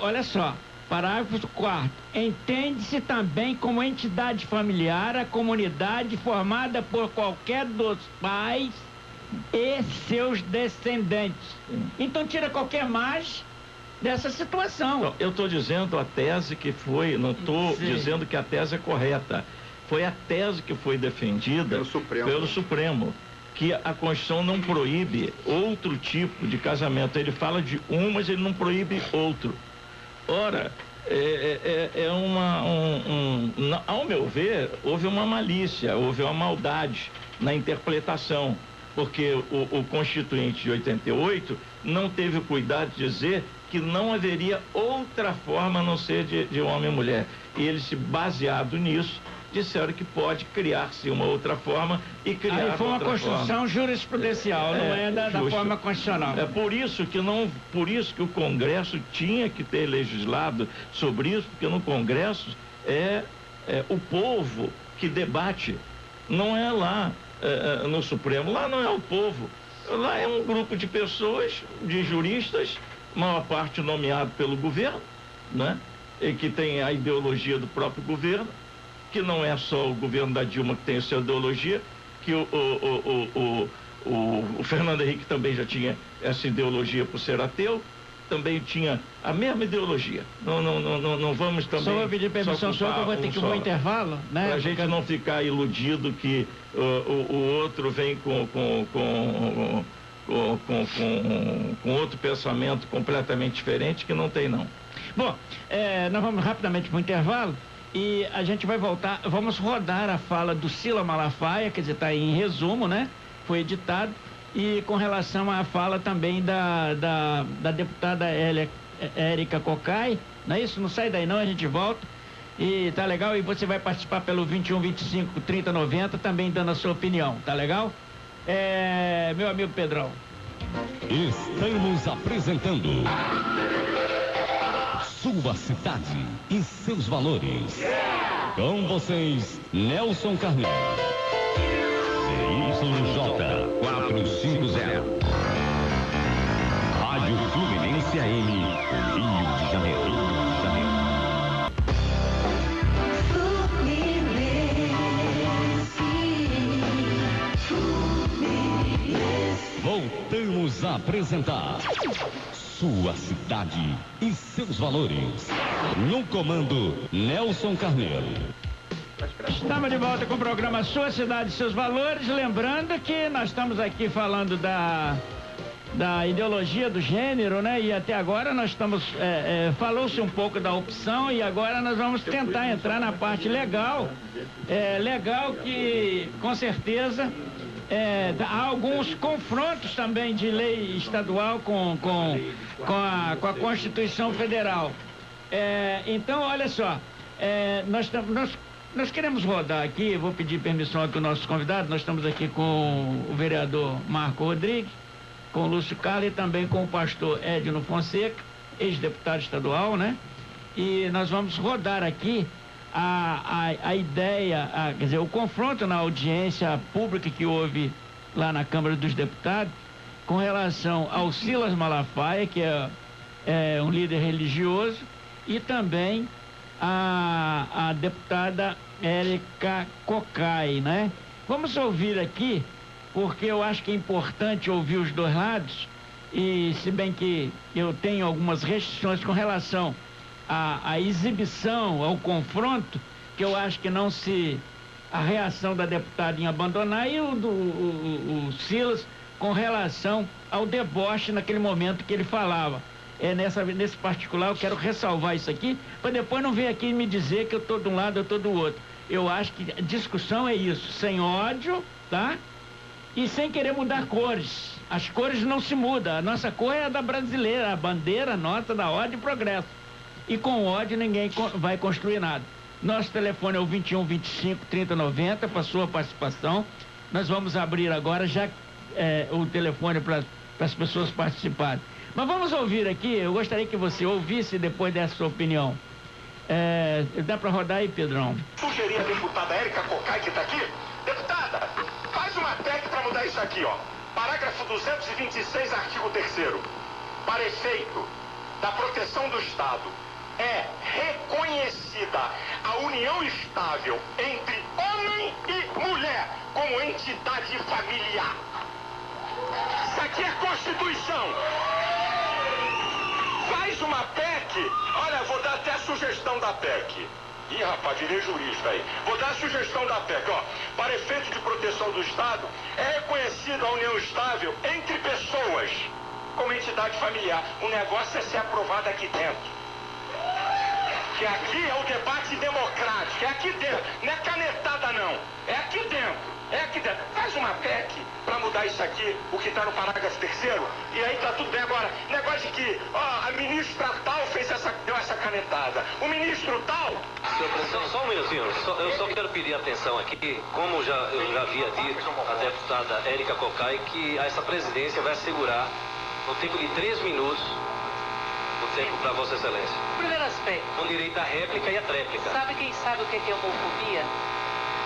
Olha só. Parágrafo 4º. Entende-se também como entidade familiar a comunidade formada por qualquer dos pais e seus descendentes. Então tira qualquer mais dessa situação. Não, eu estou dizendo a tese que foi, não estou dizendo que a tese é correta. Foi a tese que foi defendida pelo Supremo, que a Constituição não proíbe outro tipo de casamento. Ele fala de mas ele não proíbe outro. Ora, ao meu ver, houve uma malícia, houve uma maldade na interpretação, porque o Constituinte de 88 não teve o cuidado de dizer que não haveria outra forma a não ser de homem e mulher. E eles, baseado nisso, disseram que pode criar-se uma outra forma e criar aí foi uma outra construção forma jurisprudencial, não é da forma constitucional. Por isso que o Congresso tinha que ter legislado sobre isso, porque no Congresso é o povo que debate, não é lá no Supremo, lá não é o povo, lá é um grupo de pessoas, de juristas, maior parte nomeado pelo governo, né? E que tem a ideologia do próprio governo, que não é só o governo da Dilma que tem a sua ideologia, que o Fernando Henrique também já tinha essa ideologia por ser ateu, também tinha a mesma ideologia. Não vamos também... Só vou pedir permissão sua que eu vou ter que ir ao intervalo, né? Para a gente não ficar iludido que o outro vem com outro pensamento completamente diferente, que não tem não. Bom, nós vamos rapidamente para o intervalo e a gente vai voltar, vamos rodar a fala do Silas Malafaia, quer dizer, está em resumo, né? Foi editado, e com relação à fala também da deputada Érica Cocai, não é isso? Não sai daí não, a gente volta. E tá legal? E você vai participar pelo 21 25 30 90, também dando a sua opinião, tá legal? Meu amigo Pedrão. Estamos apresentando Sua Cidade e Seus Valores. Com vocês, Nelson Carneiro. CYJ 450. Rádio Fluminense AM, Rio de Janeiro. Voltamos a apresentar Sua Cidade e Seus Valores. No comando, Nelson Carneiro. Estamos de volta com o programa Sua Cidade e Seus Valores. Lembrando que nós estamos aqui falando da ideologia do gênero, né? E até agora nós estamos, falou-se um pouco da opção e agora nós vamos tentar entrar na parte legal. Legal que, com certeza, há alguns confrontos também de lei estadual com a Constituição Federal. Então, olha só, nós queremos rodar aqui, vou pedir permissão aqui ao nosso convidado, nós estamos aqui com o vereador Marco Rodrigues, com o Lúcio Carlos e também com o pastor Edno Fonseca, ex-deputado estadual, né? E nós vamos rodar aqui a ideia, quer dizer, o confronto na audiência pública que houve lá na Câmara dos Deputados com relação ao Silas Malafaia, que é um líder religioso, e também a deputada Érica Cocai, né? Vamos ouvir aqui, porque eu acho que é importante ouvir os dois lados, e se bem que eu tenho algumas restrições com relação à exibição, ao confronto, que eu acho que a reação da deputada em abandonar e o Silas com relação ao deboche naquele momento que ele falava. Nesse particular eu quero ressalvar isso aqui, para depois não vir aqui me dizer que eu estou de um lado, eu estou do outro. Eu acho que a discussão é isso, sem ódio, tá? E sem querer mudar cores. As cores não se mudam, a nossa cor é a da brasileira, a bandeira nossa da ordem e progresso. E com ódio ninguém vai construir nada. Nosso telefone é o 21 25 30 90 para sua participação. Nós vamos abrir agora já o telefone para as pessoas participarem. Mas vamos ouvir aqui, eu gostaria que você ouvisse depois dessa sua opinião. Dá para rodar aí, Pedrão? Sugerir a deputada Érica Cocai, que está aqui. Deputada, faz uma PEC para mudar isso aqui, ó. Parágrafo 226, artigo 3º. Para efeito da proteção do Estado, é reconhecida a união estável entre homem e mulher como entidade familiar. Isso aqui é Constituição. Faz uma PEC. Olha, vou dar até a sugestão da PEC. Ih, rapaz, virei jurista aí. Vou dar a sugestão da PEC, ó. Para efeito de proteção do Estado, é reconhecida a união estável entre pessoas como entidade familiar. O negócio é ser aprovado aqui dentro. Que aqui é o debate democrático, é aqui dentro, não é canetada não, é aqui dentro, faz uma PEC para mudar isso aqui, o que está no parágrafo 3º, e aí tá tudo bem. Agora, negócio de que, a ministra tal deu essa canetada, o ministro tal... Senhor presidente, só um minutinho, eu só quero pedir atenção aqui, como eu já havia dito à deputada Érica Cocai, que essa presidência vai assegurar, no tempo de 3 minutos, o tempo para Vossa Excelência. Primeiro aspecto. Com direito à réplica e à tréplica. Sabe quem sabe o que é homofobia?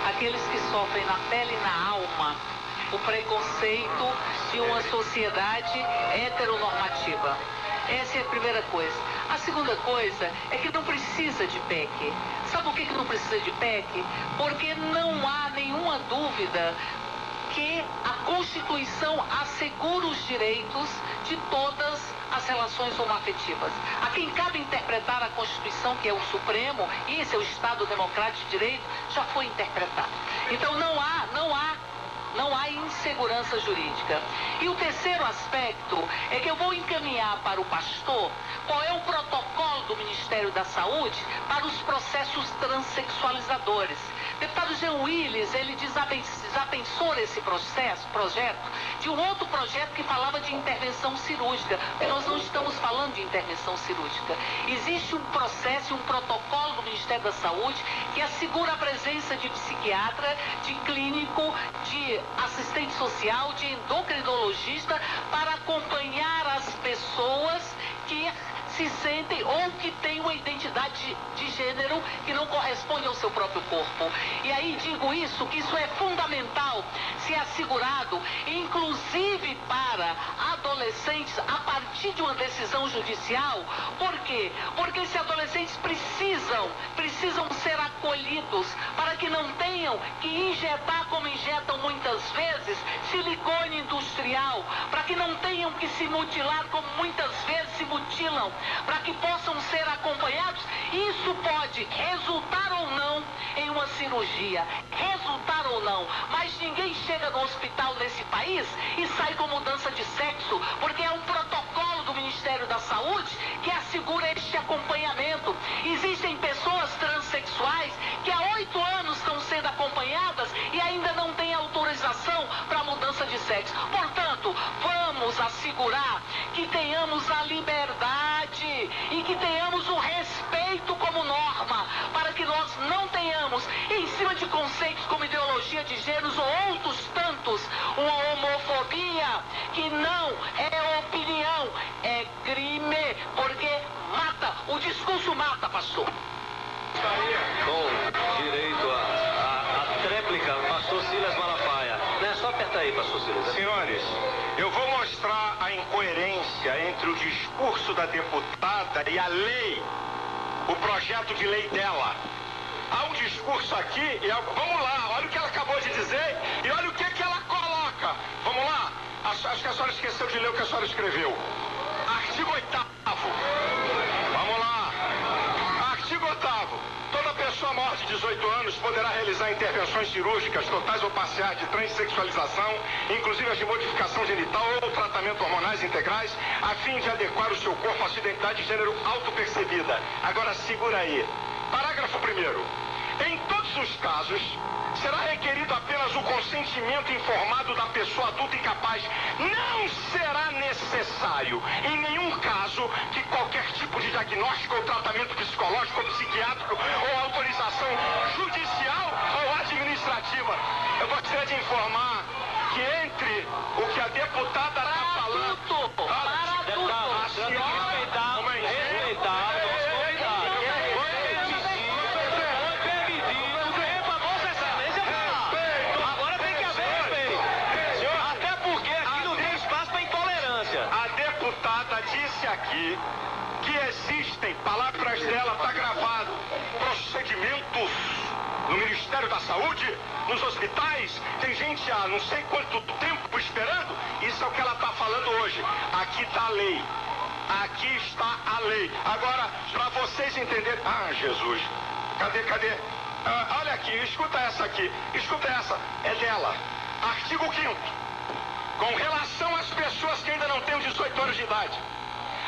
Aqueles que sofrem na pele e na alma o preconceito de uma sociedade heteronormativa. Essa é a primeira coisa. A segunda coisa é que não precisa de PEC. Sabe por que não precisa de PEC? Porque não há nenhuma dúvida que a Constituição assegura os direitos de todas as relações homoafetivas. A quem cabe interpretar a Constituição, que é o Supremo, e esse é o Estado Democrático de Direito, já foi interpretado. Então não há insegurança jurídica. E o terceiro aspecto é que eu vou encaminhar para o pastor qual é o protocolo do Ministério da Saúde para os processos transexualizadores. Deputado Jean Willis, ele desapensou esse projeto de um outro projeto que falava de intervenção cirúrgica. Porque nós não estamos falando de intervenção cirúrgica. Existe um processo, um protocolo do Ministério da Saúde que assegura a presença de psiquiatra, de clínico, de assistente social, de endocrinologista para acompanhar as pessoas que se sentem ou que têm uma identidade de gênero que não corresponde ao seu próprio corpo. E aí digo isso, que isso é fundamental ser assegurado, inclusive para adolescentes, a partir de uma decisão judicial. Por quê? Porque esses adolescentes precisam ser acolhidos para que não tenham que injetar, como injetam muitas vezes, silicone industrial, para que não tenham que se mutilar, como muitas vezes se mutilam, para que possam ser acompanhados. Isso pode resultar ou não em uma cirurgia, resultar ou não, mas ninguém chega no hospital nesse país e sai com mudança de sexo, porque é um protocolo do Ministério da Saúde que assegura este acompanhamento. Existem pessoas transexuais que há 8 anos estão sendo acompanhadas e ainda não têm autorização para mudança de sexo. Portanto, vamos assegurar que tenhamos a liberdade e que tenhamos o respeito como norma, para que nós não tenhamos, em cima de conceitos como ideologia de gêneros ou outros tantos, uma homofobia que não é opinião, é crime, porque mata, o discurso mata, pastor. Com direito à tréplica, pastor Silas Malafaia. Não é só apertar aí, pastor Silas. Senhores, eu vou mostrar a incoerência entre o discurso da deputada e a lei, o projeto de lei dela. Há um discurso aqui, vamos lá, olha o que ela acabou de dizer e olha o que ela coloca. Vamos lá, acho que a senhora esqueceu de ler o que a senhora escreveu. Artigo 8º. Vamos lá. Artigo 8º. Toda pessoa maior de 18 anos poderá realizar intervenções cirúrgicas totais ou parciais de transexualização, inclusive as de modificação genital ou tratamento hormonais integrais, a fim de adequar o seu corpo à sua identidade de gênero autopercebida. Agora segura aí. Parágrafo 1º. Em todos os casos, será requerido apenas o consentimento informado da pessoa adulta e capaz. Não será necessário, em nenhum caso, que qualquer tipo de diagnóstico ou tratamento psicológico ou psiquiátrico ou autorização judicial ou administrativa. Eu gostaria de informar que entre o que a deputada está falando... Aqui que existem, palavras dela, está gravado, procedimentos no Ministério da Saúde, nos hospitais, tem gente há não sei quanto tempo esperando. Isso é o que ela está falando hoje. Aqui está a lei. Aqui está a lei. Agora, para vocês entenderem... Ah, Jesus, cadê? Olha aqui, escuta essa aqui. Escuta essa, é dela. Artigo 5º. Com relação às pessoas que ainda não têm 18 anos de idade,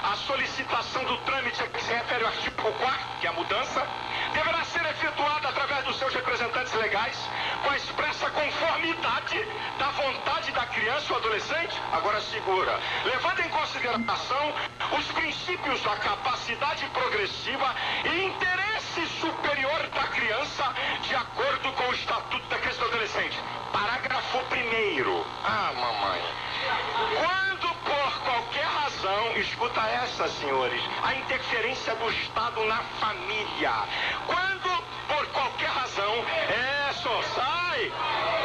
a solicitação do trâmite a que se refere o artigo 4º, que é a mudança, deverá ser efetuada através dos seus representantes legais, com a expressa conformidade da vontade da criança ou adolescente, agora segura, levando em consideração os princípios da capacidade progressiva e interesse superior da criança, de acordo com o Estatuto da Criança e do Adolescente. Parágrafo 1º. Ah, mamãe. Quando por qualquer razão, escuta essa, senhores, a interferência do Estado na família. Quando por qualquer razão, só sai.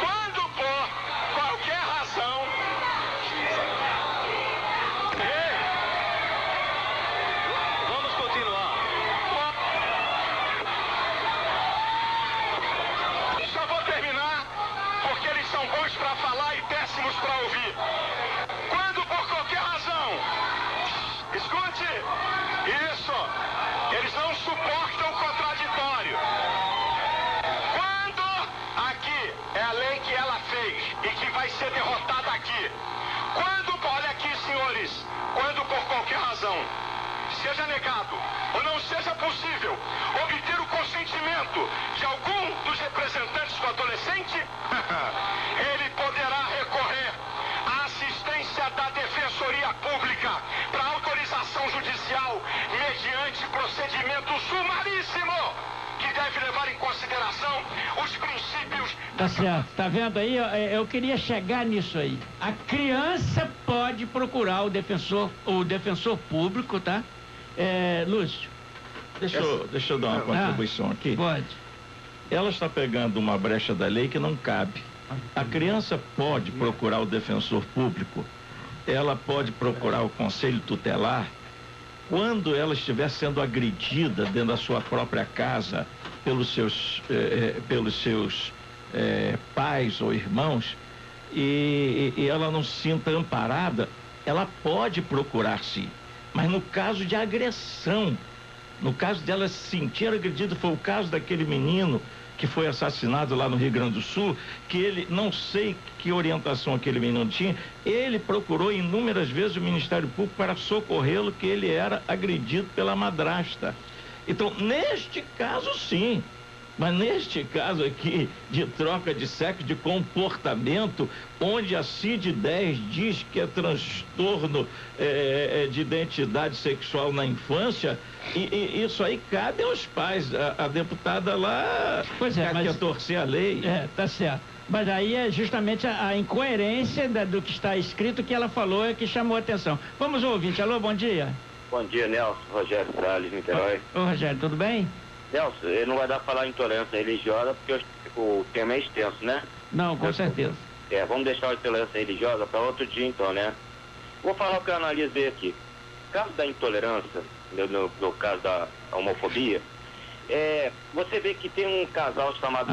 Quando por qualquer razão, Vamos continuar. só vou terminar, porque eles são são bons para falar e péssimos para ouvir. Quando por qualquer razão, escute, isso, eles não suportam o contraditório. Quando aqui é a lei que ela fez e que vai ser derrotada aqui. Quando, olha aqui, senhores, quando por qualquer razão seja negado ou não seja possível obter o consentimento de algum dos representantes do adolescente, ele poderá recorrer à assistência da Defensoria Pública para autorização judicial mediante procedimento sumaríssimo que deve levar em consideração os princípios... Tá certo, tá vendo aí? Eu queria chegar nisso aí. A criança pode procurar o defensor público, tá? Lúcio. Deixa eu dar uma contribuição aqui. Pode. Ela está pegando uma brecha da lei que não cabe. A criança pode procurar o defensor público, ela pode procurar o conselho tutelar quando ela estiver sendo agredida dentro da sua própria casa pelos seus pais ou irmãos e ela não se sinta amparada, ela pode procurar sim. Mas no caso de agressão, no caso dela se sentir agredida, foi o caso daquele menino que foi assassinado lá no Rio Grande do Sul, que ele, não sei que orientação aquele menino tinha, ele procurou inúmeras vezes o Ministério Público para socorrê-lo, que ele era agredido pela madrasta. Então, neste caso, sim. Mas neste caso aqui, de troca de sexo, de comportamento, onde a CID-10 diz que é transtorno de identidade sexual na infância, e isso aí cabe aos pais. A deputada lá quer torcer a lei. Tá certo. Mas aí é justamente a incoerência do que está escrito que ela falou que chamou a atenção. Vamos ao ouvinte. Alô, bom dia. Bom dia, Nelson. Rogério Salles, Niterói. Ô, Rogério, tudo bem? Nelson, ele não vai dar pra falar intolerância religiosa porque o tema é extenso, né? Não, com certeza. Vamos deixar a intolerância religiosa para outro dia então, né? Vou falar o que eu analisei aqui. No caso da intolerância, no caso da homofobia, você vê que tem um casal chamado...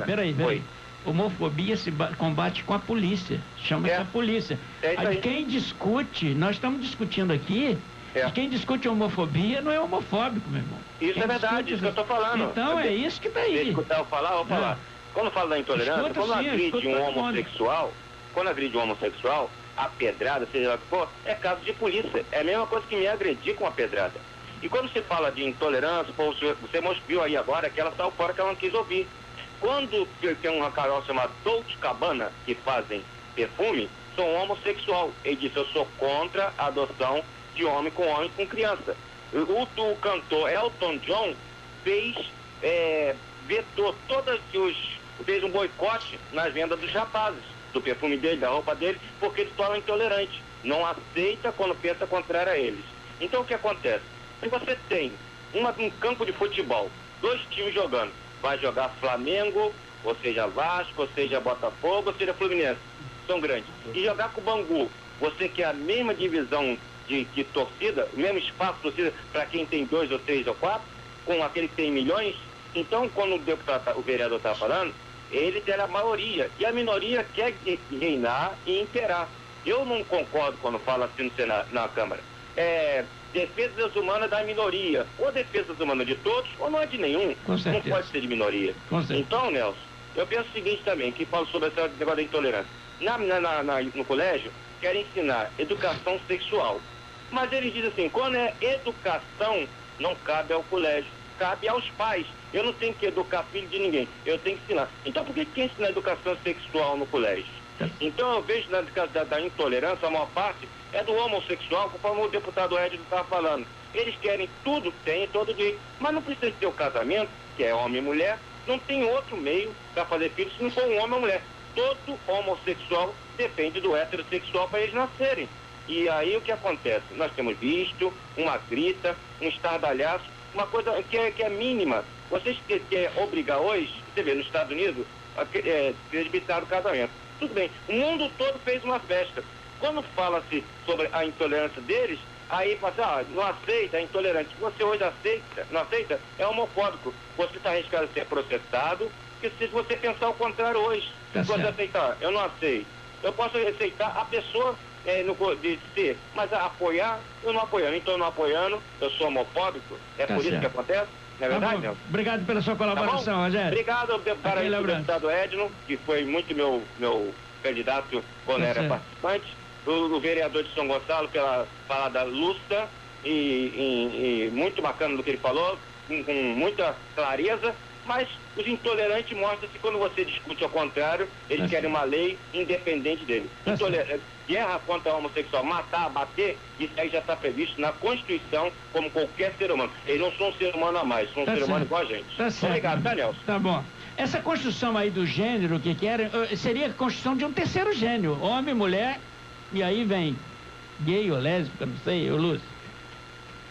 Peraí. Homofobia se combate com a polícia. Chama-se a polícia. Quem discute, nós estamos discutindo aqui... Quem discute homofobia não é homofóbico, meu irmão. Isso é verdade, isso que eu estou falando. Então é isso que está aí. Escutar eu falar, vou falar. Quando falo da intolerância, quando agride um homossexual, a pedrada, seja lá o que for, é caso de polícia. É a mesma coisa que me agredir com a pedrada. E quando se fala de intolerância, você viu aí agora que ela saiu fora que ela não quis ouvir. Quando tem um canal chamado Dolce Gabbana, que fazem perfume, sou um homossexual. Ele disse, eu sou contra a adoção de homem com criança. O cantor Elton John vetou fez um boicote nas vendas dos rapazes, do perfume dele, da roupa dele, porque ele se torna intolerante. Não aceita quando pensa contrário a eles. Então o que acontece? Se você tem um campo de futebol, 2 times jogando, vai jogar Flamengo, ou seja Vasco, ou seja Botafogo, ou seja Fluminense, são grandes. E jogar com o Bangu, você quer a mesma divisão de torcida, o mesmo espaço de torcida para quem tem 2 ou 3 ou 4, com aquele que tem milhões. Então, quando o vereador está falando, ele tem a maioria, e a minoria quer reinar e imperar. Eu não concordo quando fala assim no Senado, na Câmara. Defesa humanas da minoria, ou defesa humanas de todos, ou não é de nenhum. Não pode ser de minoria. Então, Nelson, eu penso o seguinte também, que falo sobre esse negócio da intolerância. No colégio, querem ensinar educação sexual. Mas eles dizem assim, quando é educação, não cabe ao colégio, cabe aos pais. Eu não tenho que educar filho de ninguém, eu tenho que ensinar. Então por que ensinar educação sexual no colégio? Então eu vejo na caso da intolerância, a maior parte é do homossexual, conforme o deputado Edson estava falando. Eles querem tudo, tem todo direito, mas não precisa ter o casamento, que é homem e mulher, não tem outro meio para fazer filhos se não for um homem ou mulher. Todo homossexual depende do heterossexual para eles nascerem. E aí o que acontece? Nós temos visto uma grita, um estardalhaço, uma coisa que é mínima. Vocês querem obrigar hoje, você vê, nos Estados Unidos, presbitar o casamento. Tudo bem, o mundo todo fez uma festa. Quando fala-se sobre a intolerância deles, aí fala assim, não aceita, é intolerante. Você hoje aceita, não aceita, é homofóbico. Você está arriscado a ser processado, porque se você pensar o contrário hoje, Tá se você certo. aceitar, eu não aceito. Eu posso aceitar a pessoa de ser, mas apoiar, eu não apoiando. Então, não apoiando, eu sou homofóbico. É Tá por isso certo. que acontece? Não é Tá verdade, bom. Nelson? Obrigado pela sua colaboração, Tá Rogério. Obrigado para Aquele o abraço. deputado Edno, que foi muito meu candidato quando Tá era certo. participante. O vereador de São Gonçalo pela falada lúcida e muito bacana do que ele falou, com muita clareza, mas os intolerantes mostram-se quando você discute ao contrário, eles Tá querem uma lei independente dele. Tá Guerra contra o homossexual, matar, bater, isso aí já está previsto na Constituição como qualquer ser humano. Eles não são um ser humano a mais, são um Tá ser humano certo. igual a gente. Tá certo. Obrigado, tá, Nelson? Tá bom. Essa construção aí do gênero que querem, seria a construção de um terceiro gênero, homem, mulher, e aí vem gay ou lésbica, não sei, o Lúcio.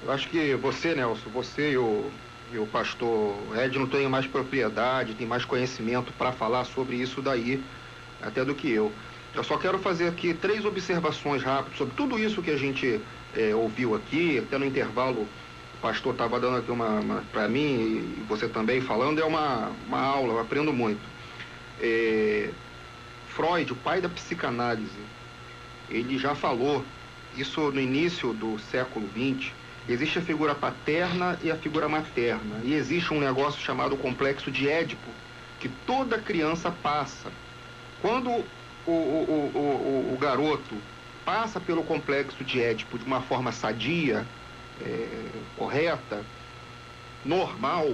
Eu acho que você, Nelson, você e o pastor Edno têm mais propriedade, tem mais conhecimento para falar sobre isso daí, até do que eu. Eu só quero fazer aqui 3 observações rápidas sobre tudo isso que a gente ouviu aqui, até no intervalo o pastor estava dando aqui para mim e você também falando, é uma aula, eu aprendo muito. Freud, o pai da psicanálise, ele já falou isso no início do século XX. Existe a figura paterna e a figura materna. E existe um negócio chamado complexo de Édipo, que toda criança passa. Quando o garoto passa pelo complexo de Édipo de uma forma sadia, correta, normal,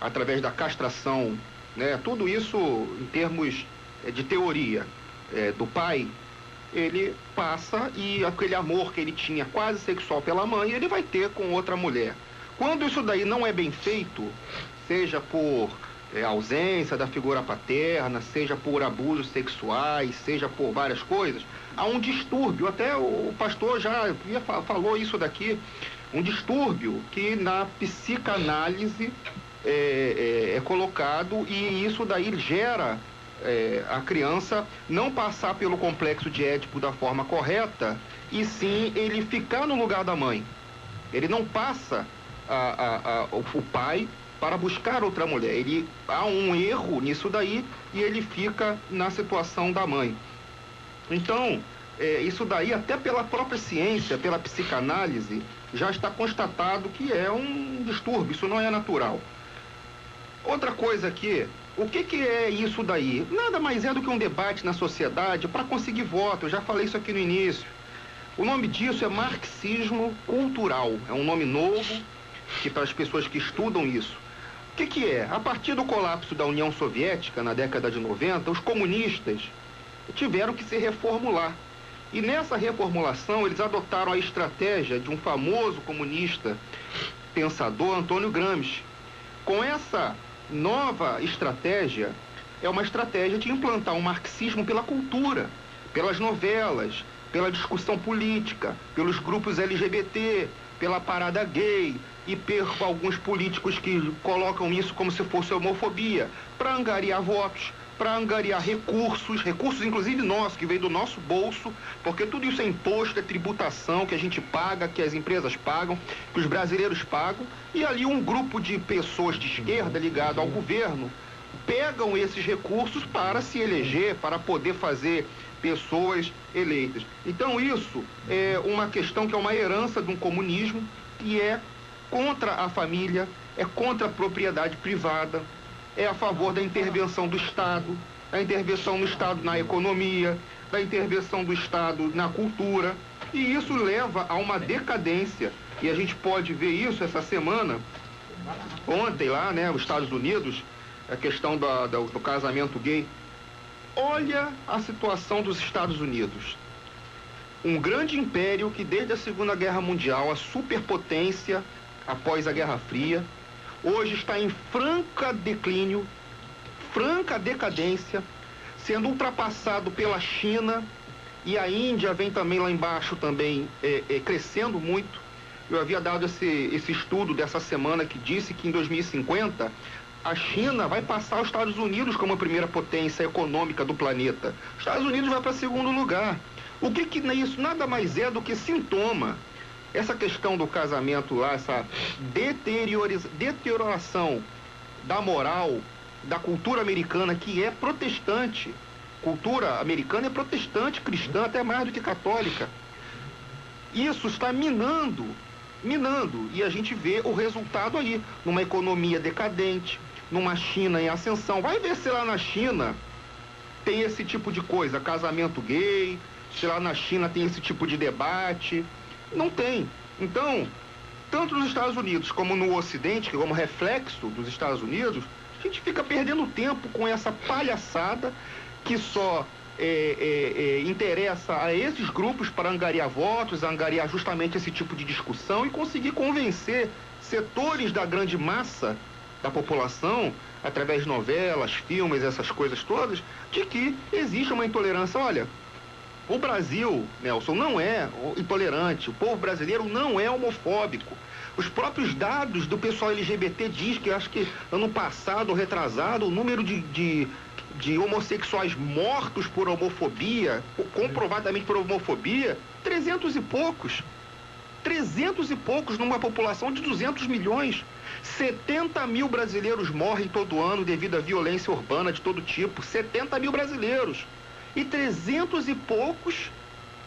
através da castração, né? Tudo isso em termos de teoria do pai, ele passa e aquele amor que ele tinha quase sexual pela mãe, ele vai ter com outra mulher. Quando isso daí não é bem feito, seja por ausência da figura paterna, seja por abusos sexuais, seja por várias coisas, há um distúrbio, até o pastor já falou isso daqui, um distúrbio que na psicanálise é colocado, e isso daí gera a criança não passar pelo complexo de Édipo da forma correta, e sim ele ficar no lugar da mãe. Ele não passa o pai para buscar outra mulher. Há um erro nisso daí e ele fica na situação da mãe. Então, isso daí, até pela própria ciência, pela psicanálise, já está constatado que é um distúrbio, isso não é natural. Outra coisa aqui, o que é isso daí? Nada mais é do que um debate na sociedade para conseguir voto. Eu já falei isso aqui no início. O nome disso é marxismo cultural. É um nome novo que para as pessoas que estudam isso. O que é? A partir do colapso da União Soviética, na década de 90, os comunistas tiveram que se reformular. E nessa reformulação, eles adotaram a estratégia de um famoso comunista pensador, Antônio Gramsci. Com essa nova estratégia, é uma estratégia de implantar o marxismo pela cultura, pelas novelas, pela discussão política, pelos grupos LGBT, pela parada gay e por alguns políticos que colocam isso como se fosse homofobia, para angariar votos, para angariar recursos inclusive nossos, que vem do nosso bolso, porque tudo isso é imposto, é tributação que a gente paga, que as empresas pagam, que os brasileiros pagam, e ali um grupo de pessoas de esquerda ligado ao governo pegam esses recursos para se eleger, para poder fazer pessoas eleitas. Então isso é uma questão que é uma herança de um comunismo e é contra a família, é contra a propriedade privada, é a favor da intervenção do Estado, da intervenção do Estado na economia, da intervenção do Estado na cultura, e isso leva a uma decadência, e a gente pode ver isso essa semana, ontem lá, né, nos Estados Unidos, a questão do casamento gay. Olha a situação dos Estados Unidos. Um grande império que desde a Segunda Guerra Mundial, a superpotência após a Guerra Fria, hoje está em franca declínio, franca decadência, sendo ultrapassado pela China, e a Índia vem também lá embaixo também crescendo muito. Eu havia dado esse estudo dessa semana que disse que em 2050 a China vai passar os Estados Unidos como a primeira potência econômica do planeta. Os Estados Unidos vai para segundo lugar. O que isso nada mais é do que sintoma. Essa questão do casamento lá, essa deterioração da moral, da cultura americana, que é protestante. Cultura americana é protestante, cristã, até mais do que católica. Isso está minando, e a gente vê o resultado aí, numa economia decadente, numa China em ascensão. Vai ver se lá na China tem esse tipo de coisa, casamento gay, se lá na China tem esse tipo de debate. Não tem. Então, tanto nos Estados Unidos como no Ocidente, que como reflexo dos Estados Unidos, a gente fica perdendo tempo com essa palhaçada que só interessa a esses grupos para angariar votos, angariar justamente esse tipo de discussão e conseguir convencer setores da grande massa da população, através de novelas, filmes, essas coisas todas, de que existe uma intolerância. Olha, o Brasil, Nelson, não é intolerante, o povo brasileiro não é homofóbico. Os próprios dados do pessoal LGBT diz que, acho que ano passado, retrasado, o número de homossexuais mortos por homofobia, comprovadamente por homofobia, 300 e poucos. 300 e poucos numa população de 200 milhões. 70 mil brasileiros morrem todo ano devido à violência urbana de todo tipo. 70 mil brasileiros. E 300 e poucos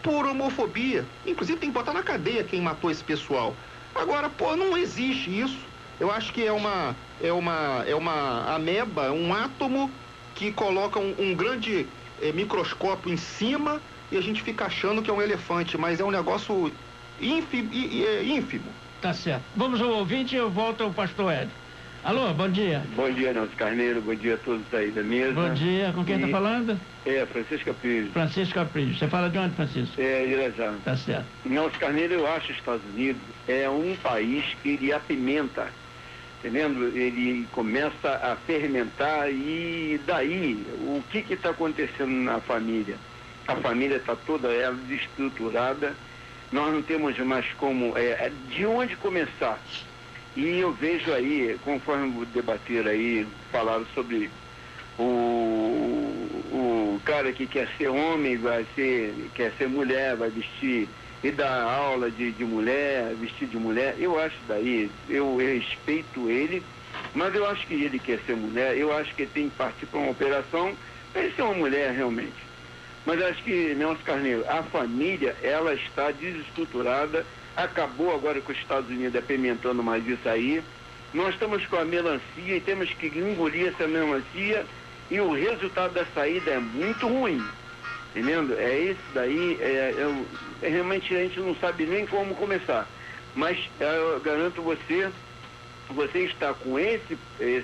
por homofobia. Inclusive tem que botar na cadeia quem matou esse pessoal. Agora, não existe isso. Eu acho que é uma ameba, um átomo que coloca um grande microscópio em cima e a gente fica achando que é um elefante, mas é um negócio ínfimo. Tá certo. Vamos ao ouvinte e eu volto ao pastor Hélio. Alô, bom dia. Bom dia, Nelson Carneiro, bom dia a todos aí da mesa. Bom dia, com quem está falando? Francisco Aprígio. Francisco Aprígio. Você fala de onde, Francisco? Irajá. Tá certo. Nelson Carneiro, eu acho que os Estados Unidos é um país que ele apimenta, entendendo? Ele começa a fermentar e daí, o que está acontecendo na família? A família está toda desestruturada, nós não temos mais como, de onde começar. E eu vejo aí, conforme debater aí, falaram sobre o cara que quer ser homem, quer ser mulher, vai vestir e dar aula de mulher, vestir de mulher. Eu acho daí, eu respeito ele, mas eu acho que ele quer ser mulher, eu acho que ele tem que partir para uma operação para ele ser uma mulher realmente. Mas eu acho que, Nelson Carneiro, a família, ela está desestruturada, acabou agora com os Estados Unidos apimentando mais isso aí. Nós estamos com a melancia e temos que engolir essa melancia e o resultado da saída é muito ruim. Entendendo? É isso daí, realmente a gente não sabe nem como começar. Mas eu garanto você está com esse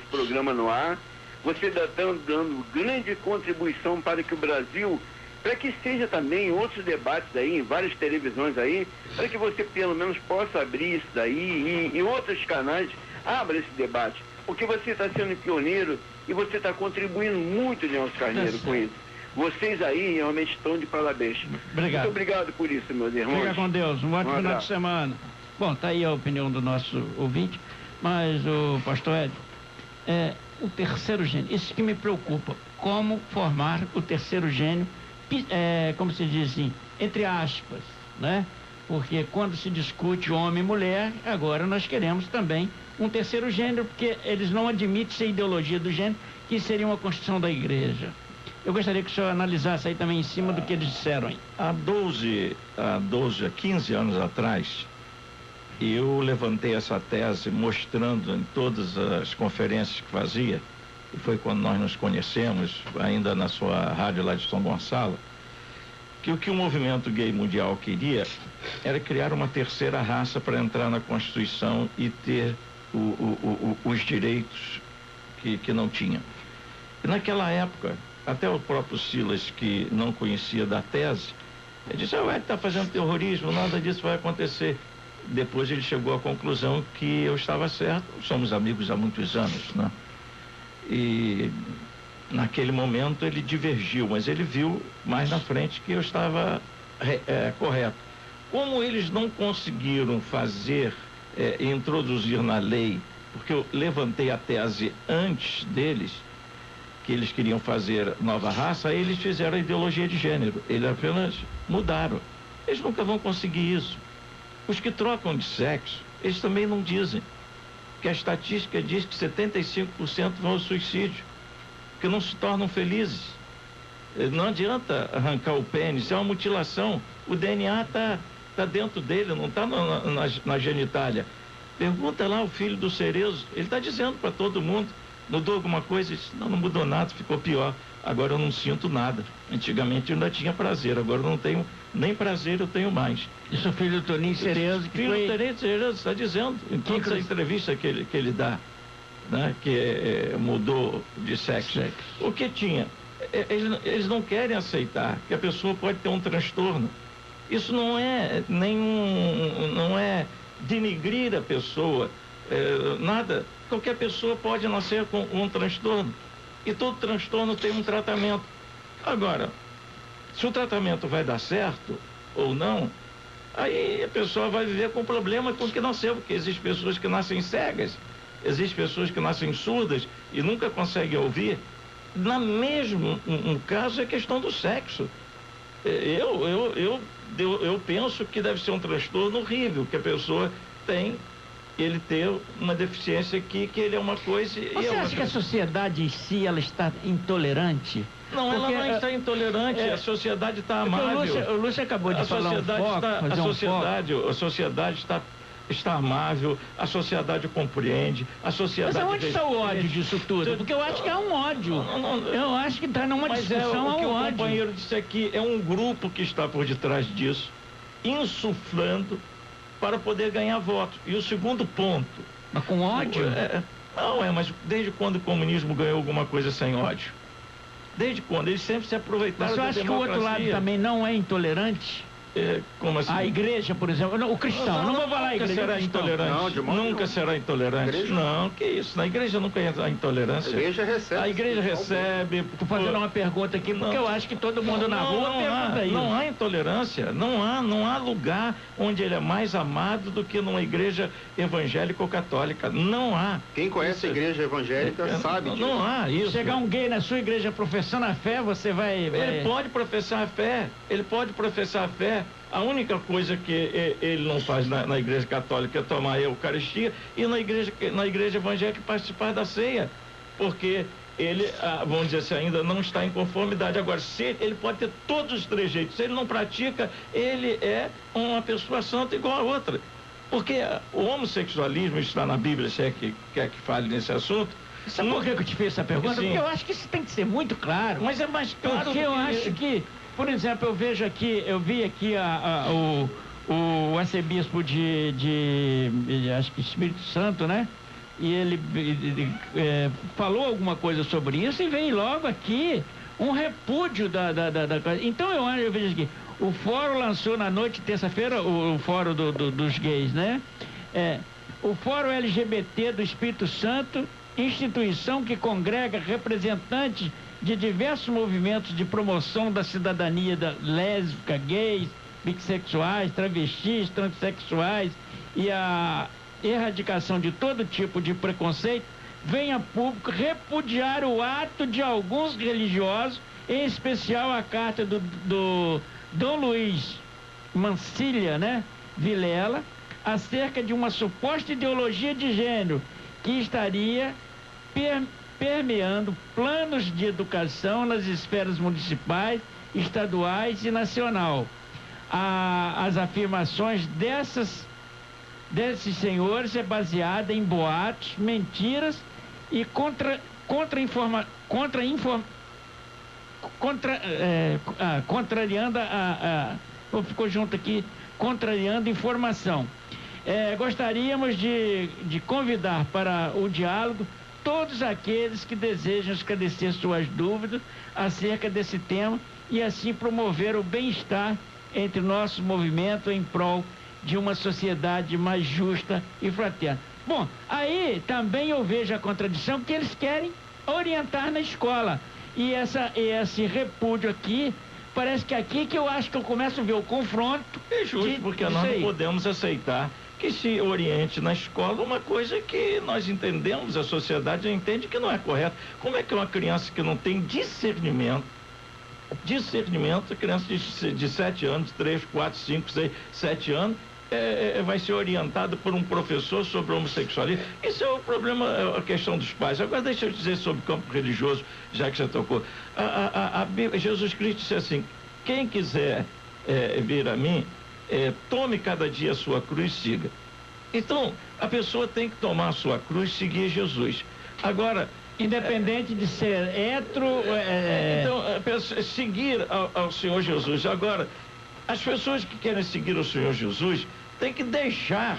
programa no ar, você está dando grande contribuição para que o Brasil, para que seja também outros debates aí, em várias televisões aí, para que você pelo menos possa abrir isso daí e outros canais abra esse debate. Porque você está sendo pioneiro e você está contribuindo muito, Nelson Carneiro, com isso. Vocês aí realmente estão de parabéns. Obrigado. Muito obrigado por isso, meus irmãos. Fica com Deus. Um ótimo final de semana. Bom, tá aí a opinião do nosso ouvinte, mas o pastor Hélio, o terceiro gênio, isso que me preocupa. Como formar o terceiro gênio, como se diz assim, entre aspas, né? Porque quando se discute homem e mulher, agora nós queremos também um terceiro gênero, porque eles não admitem essa ideologia do gênero, que seria uma constituição da igreja. Eu gostaria que o senhor analisasse aí também em cima do que eles disseram aí. Há 15 anos atrás, eu levantei essa tese mostrando em todas as conferências que fazia, e foi quando nós nos conhecemos, ainda na sua rádio lá de São Gonçalo, que o que o movimento gay mundial queria era criar uma terceira raça para entrar na Constituição e ter os direitos que não tinham. E naquela época, até o próprio Silas, que não conhecia da tese, ele disse, ele está fazendo terrorismo, nada disso vai acontecer. Depois ele chegou à conclusão que eu estava certo, somos amigos há muitos anos, né? E naquele momento ele divergiu, mas ele viu mais na frente que eu estava correto. Como eles não conseguiram introduzir na lei, porque eu levantei a tese antes deles, que eles queriam fazer nova raça, aí eles fizeram a ideologia de gênero. Eles apenas mudaram. Eles nunca vão conseguir isso. Os que trocam de sexo, eles também não dizem. Porque a estatística diz que 75% vão ao suicídio. porque não se tornam felizes. Não adianta arrancar o pênis, é uma mutilação. O DNA tá dentro dele, não está na genitália. Pergunta lá o filho do Cerezo, ele está dizendo para todo mundo, mudou alguma coisa? Ele disse, não mudou nada, ficou pior. Agora eu não sinto nada. Antigamente eu ainda tinha prazer, agora eu não tenho nem prazer, eu tenho mais. Isso o filho do Toninho Cerezo, que filho do Toninho Cerezo está dizendo, em toda essa entrevista que ele dá, né, que mudou de sexo. O que tinha? Eles não querem aceitar que a pessoa pode ter um transtorno. Isso não é não é denigrir a pessoa, nada. Qualquer pessoa pode nascer com um transtorno. E todo transtorno tem um tratamento. Agora, se o tratamento vai dar certo ou não, aí a pessoa vai viver com problema com o que nasceu, porque existem pessoas que nascem cegas, existem pessoas que nascem surdas e nunca conseguem ouvir. Na mesmo um caso é questão do sexo. Eu penso que deve ser um transtorno horrível, que a pessoa tem, ele ter uma deficiência aqui, que ele é uma coisa... Você acha que a sociedade em si, ela está intolerante? Não, porque ela não está intolerante, a sociedade está amável. O Lúcio acabou de falar A sociedade está amável, a sociedade compreende, a sociedade... Mas onde está o ódio disso tudo? Porque eu acho que há um ódio. Eu acho que está numa discussão, o que o o companheiro disse aqui, é um grupo que está por detrás disso, insuflando para poder ganhar votos. E o segundo ponto... Mas com ódio? Mas desde quando o comunismo ganhou alguma coisa sem ódio? Desde quando? Eles sempre se aproveitaram da democracia. Mas você acha que o outro lado também não é intolerante? Como assim? A igreja, por exemplo, o cristão, não vou falar a igreja. Será intolerante. Nunca será intolerante. Não, que isso, na igreja nunca é a intolerância. A igreja recebe. Estou fazendo uma pergunta aqui, porque eu acho que todo mundo na rua pergunta isso. Não há intolerância, não há lugar onde ele é mais amado do que numa igreja evangélica ou católica. Não há. Quem conhece a igreja evangélica sabe disso. Não há isso. Chegar um gay na sua igreja professando a fé, você vai... Ele pode professar a fé, A única coisa que ele não faz na igreja católica é tomar a Eucaristia, e na igreja evangélica participar da ceia, porque ele, vamos dizer assim, ainda não está em conformidade. Agora, se ele pode ter todos os trejeitos, se ele não pratica, ele é uma pessoa santa igual a outra. Porque o homossexualismo está na Bíblia, se é que quer que fale nesse assunto. Sabe por que eu te fiz essa pergunta? Sim. Porque eu acho que isso tem que ser muito claro. Mas é mais claro. Porque eu acho que, por exemplo, eu vi aqui o arcebispo de acho que Espírito Santo, né? E ele falou alguma coisa sobre isso e veio logo aqui um repúdio da coisa. Então eu vejo aqui, o fórum lançou na noite de terça-feira, o fórum dos gays, né? O fórum LGBT do Espírito Santo, instituição que congrega representantes de diversos movimentos de promoção da cidadania lésbica, gays, bissexuais, travestis, transexuais e a erradicação de todo tipo de preconceito, vem a público repudiar o ato de alguns religiosos, em especial a carta do Dom Luiz Mancilha, né, Vilela, acerca de uma suposta ideologia de gênero que estaria permeando planos de educação nas esferas municipais, estaduais e nacional. As afirmações desses senhores é baseada em boatos, mentiras e contrariando ficou junto aqui, contrariando informação. Gostaríamos de convidar para o diálogo todos aqueles que desejam esclarecer suas dúvidas acerca desse tema e assim promover o bem-estar entre nosso movimento em prol de uma sociedade mais justa e fraterna. Bom, aí também eu vejo a contradição que eles querem orientar na escola. E esse repúdio aqui, parece que aqui que eu acho que eu começo a ver o confronto. É justo, porque nós não podemos aceitar que se oriente na escola uma coisa que nós entendemos, a sociedade entende que não é correto. Como é que uma criança que não tem discernimento, criança de 7 anos, 3, 4, 5, 6, 7 anos, vai ser orientado por um professor sobre homossexualismo. Isso é o problema, a questão dos pais. Agora deixa eu dizer sobre o campo religioso, já que já tocou. Jesus Cristo disse assim: quem quiser vir a mim, tome cada dia a sua cruz e siga. Então, a pessoa tem que tomar a sua cruz e seguir Jesus. Agora, independente de ser hétero... Então, seguir ao Senhor Jesus. Agora, as pessoas que querem seguir o Senhor Jesus têm que deixar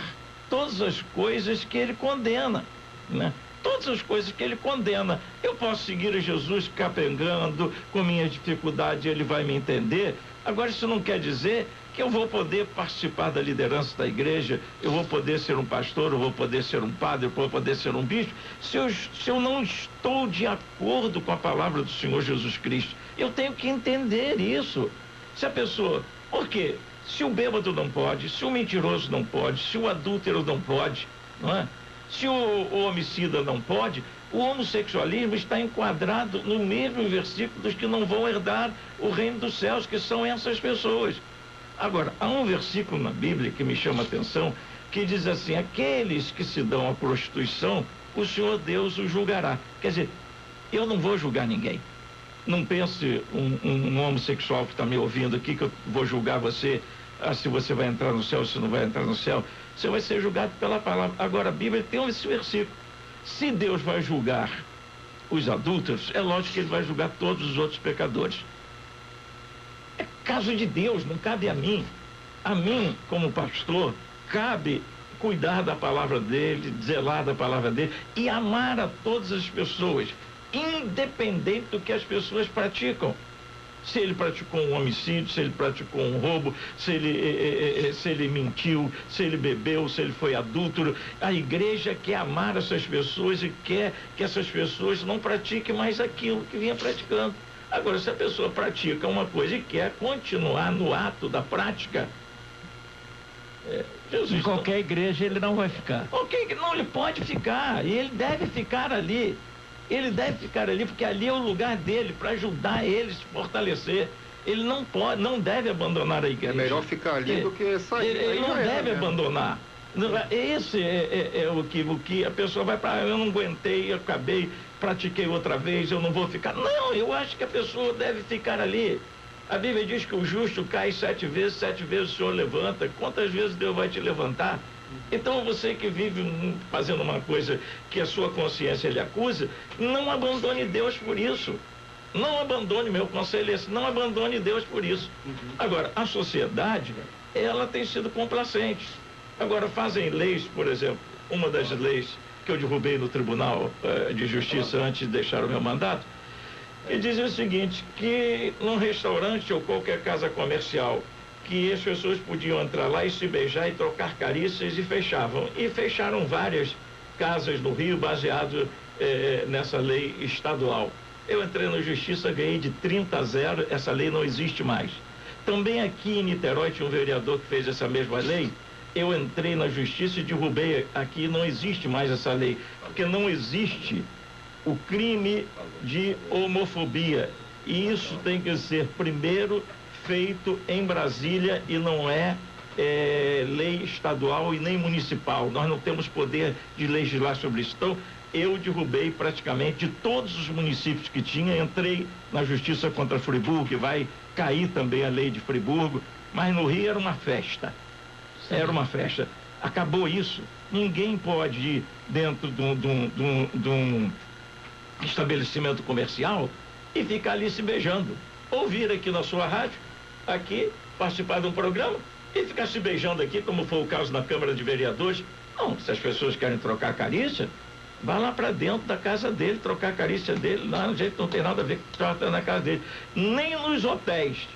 todas as coisas que ele condena, né? Todas as coisas que ele condena. Eu posso seguir a Jesus capengando, com minha dificuldade ele vai me entender. Agora, isso não quer dizer que eu vou poder participar da liderança da igreja, eu vou poder ser um pastor, eu vou poder ser um padre, eu vou poder ser um bispo, se eu não estou de acordo com a palavra do Senhor Jesus Cristo. Eu tenho que entender isso. Se a pessoa... Por quê? Se o bêbado não pode, se o mentiroso não pode, se o adúltero não pode, não é? Se o homicida não pode, o homossexualismo está enquadrado no mesmo versículo dos que não vão herdar o reino dos céus, que são essas pessoas. Agora, há um versículo na Bíblia que me chama a atenção, que diz assim: aqueles que se dão à prostituição, o Senhor Deus os julgará. Quer dizer, eu não vou julgar ninguém. Não pense um homossexual que está me ouvindo aqui que eu vou julgar você, se você vai entrar no céu, se não vai entrar no céu. Você vai ser julgado pela palavra. Agora, a Bíblia tem esse versículo. Se Deus vai julgar os adúlteros, é lógico que ele vai julgar todos os outros pecadores. É caso de Deus, não cabe a mim. A mim, como pastor, cabe cuidar da palavra dele, zelar da palavra dele e amar a todas as pessoas, independente do que as pessoas praticam. Se ele praticou um homicídio, se ele praticou um roubo, se ele mentiu, se ele bebeu, se ele foi adúltero, a igreja quer amar essas pessoas e quer que essas pessoas não pratiquem mais aquilo que vinha praticando. Agora, se a pessoa pratica uma coisa e quer continuar no ato da prática, Jesus, em qualquer igreja ele não vai ficar. Ok, não, ele pode ficar, e ele deve ficar ali. Ele deve ficar ali, porque ali é o lugar dele, para ajudar ele a se fortalecer. Ele não pode, não deve abandonar a igreja. É melhor ficar ali do que sair. Ele não deve abandonar. Esse é o que a pessoa vai para... Eu não aguentei, eu acabei, pratiquei outra vez, eu não vou ficar. Não, eu acho que a pessoa deve ficar ali. A Bíblia diz que o justo cai 7 vezes o Senhor levanta. Quantas vezes Deus vai te levantar? Então, você que vive fazendo uma coisa que a sua consciência lhe acusa, não abandone Deus por isso. Não abandone, meu conselho é esse, não abandone Deus por isso. Agora, a sociedade, ela tem sido complacente. Agora, fazem leis, por exemplo, uma das leis que eu derrubei no Tribunal de Justiça antes de deixar o meu mandato, e dizia o seguinte, que num restaurante ou qualquer casa comercial, que as pessoas podiam entrar lá e se beijar e trocar carícias e fechavam. E fecharam várias casas no Rio baseado nessa lei estadual. Eu entrei na justiça, ganhei de 30-0, essa lei não existe mais. Também aqui em Niterói tinha um vereador que fez essa mesma lei. Eu entrei na justiça e derrubei aqui, não existe mais essa lei, porque não existe o crime de homofobia. E isso tem que ser primeiro feito em Brasília e não é lei estadual e nem municipal. Nós não temos poder de legislar sobre isso. Então, eu derrubei praticamente de todos os municípios que tinha, entrei na justiça contra Friburgo, que vai cair também a lei de Friburgo, mas no Rio era uma festa. Era uma festa. Acabou isso. Ninguém pode ir dentro de um estabelecimento comercial e ficar ali se beijando. Ou vir aqui na sua rádio, aqui, participar de um programa e ficar se beijando aqui, como foi o caso na Câmara de Vereadores. Não, se as pessoas querem trocar carícia, vá lá para dentro da casa dele, trocar a carícia dele, lá, gente, não tem nada a ver com trocar na casa dele. Nem nos hotéis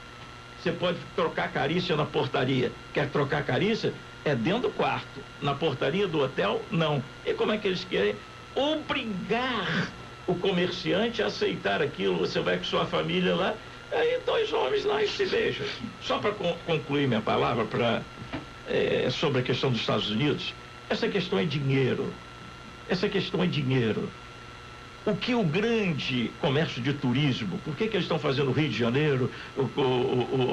você pode trocar carícia na portaria. Quer trocar carícia? É dentro do quarto. Na portaria do hotel, não. E como é que eles querem? Obrigar o comerciante a aceitar aquilo. Você vai com sua família lá, aí 2 homens lá e se beijam. Só para concluir minha palavra sobre a questão dos Estados Unidos, essa questão é dinheiro. Essa questão é dinheiro. O que o grande comércio de turismo, por que eles estão fazendo o Rio de Janeiro,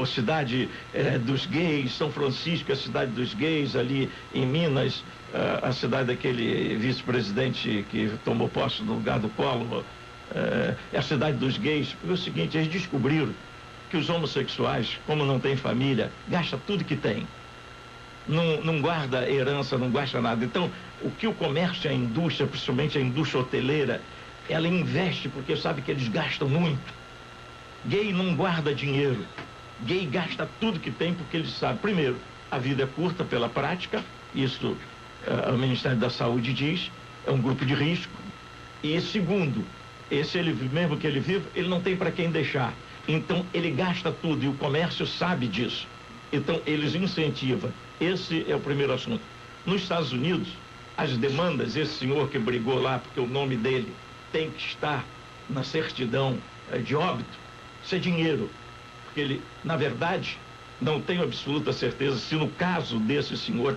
a cidade dos gays, São Francisco, a cidade dos gays, ali em Minas, a cidade daquele vice-presidente que tomou posse no lugar do Collor, é a cidade dos gays, porque é o seguinte, eles descobriram que os homossexuais, como não têm família, gastam tudo que tem. Não guarda herança, não gasta nada. Então, o que o comércio, a indústria, principalmente a indústria hoteleira, ela investe porque sabe que eles gastam muito. Gay não guarda dinheiro. Gay gasta tudo que tem porque eles sabem, primeiro, a vida é curta pela prática, isso o Ministério da Saúde diz, é um grupo de risco. E segundo, mesmo que ele viva, ele não tem para quem deixar. Então ele gasta tudo e o comércio sabe disso. Então eles incentivam. Esse é o primeiro assunto. Nos Estados Unidos, as demandas, esse senhor que brigou lá, porque o nome dele tem que estar na certidão de óbito, isso é dinheiro. Porque ele, na verdade, não tenho absoluta certeza se no caso desse senhor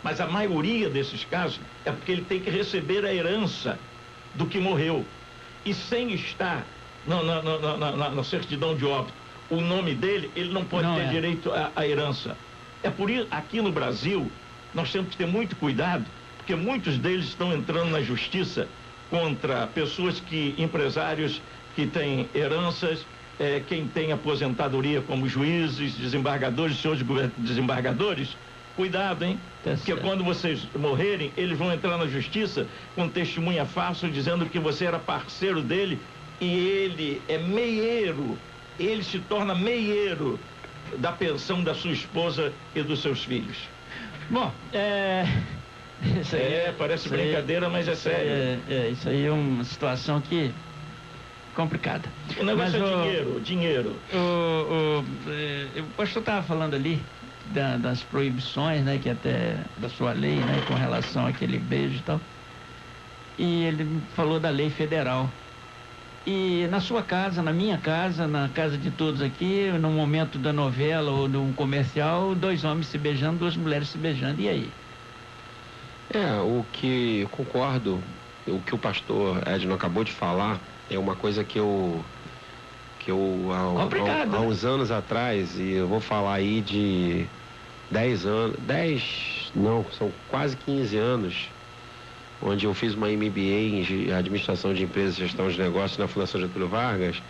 mas a maioria desses casos é porque ele tem que receber a herança do que morreu. E sem estar na certidão de óbito o nome dele, ele não pode ter direito à herança. É por isso, aqui no Brasil, nós temos que ter muito cuidado, porque muitos deles estão entrando na justiça contra pessoas empresários que têm heranças, quem tem aposentadoria como juízes, desembargadores, senhores desembargadores. Cuidado, hein? Porque quando vocês morrerem, eles vão entrar na justiça com testemunha falsa dizendo que você era parceiro dele e ele é meieiro, ele se torna meieiro da pensão da sua esposa e dos seus filhos. Bom, isso aí, parece brincadeira, mas é sério. Isso aí é uma situação que complicada. O negócio dinheiro. O pastor estava falando ali das proibições, né, que até da sua lei, né, com relação àquele beijo e tal. E ele falou da lei federal. E na sua casa, na minha casa, na casa de todos aqui, no momento da novela ou de um comercial, 2 homens se beijando, 2 mulheres se beijando, e aí? O que eu concordo, o que o pastor Edno acabou de falar, é uma coisa que eu há uns anos atrás, e eu vou falar aí de 10 anos, são quase 15 anos, onde eu fiz uma MBA em Administração de Empresas e Gestão de Negócios na Fundação Getúlio Vargas,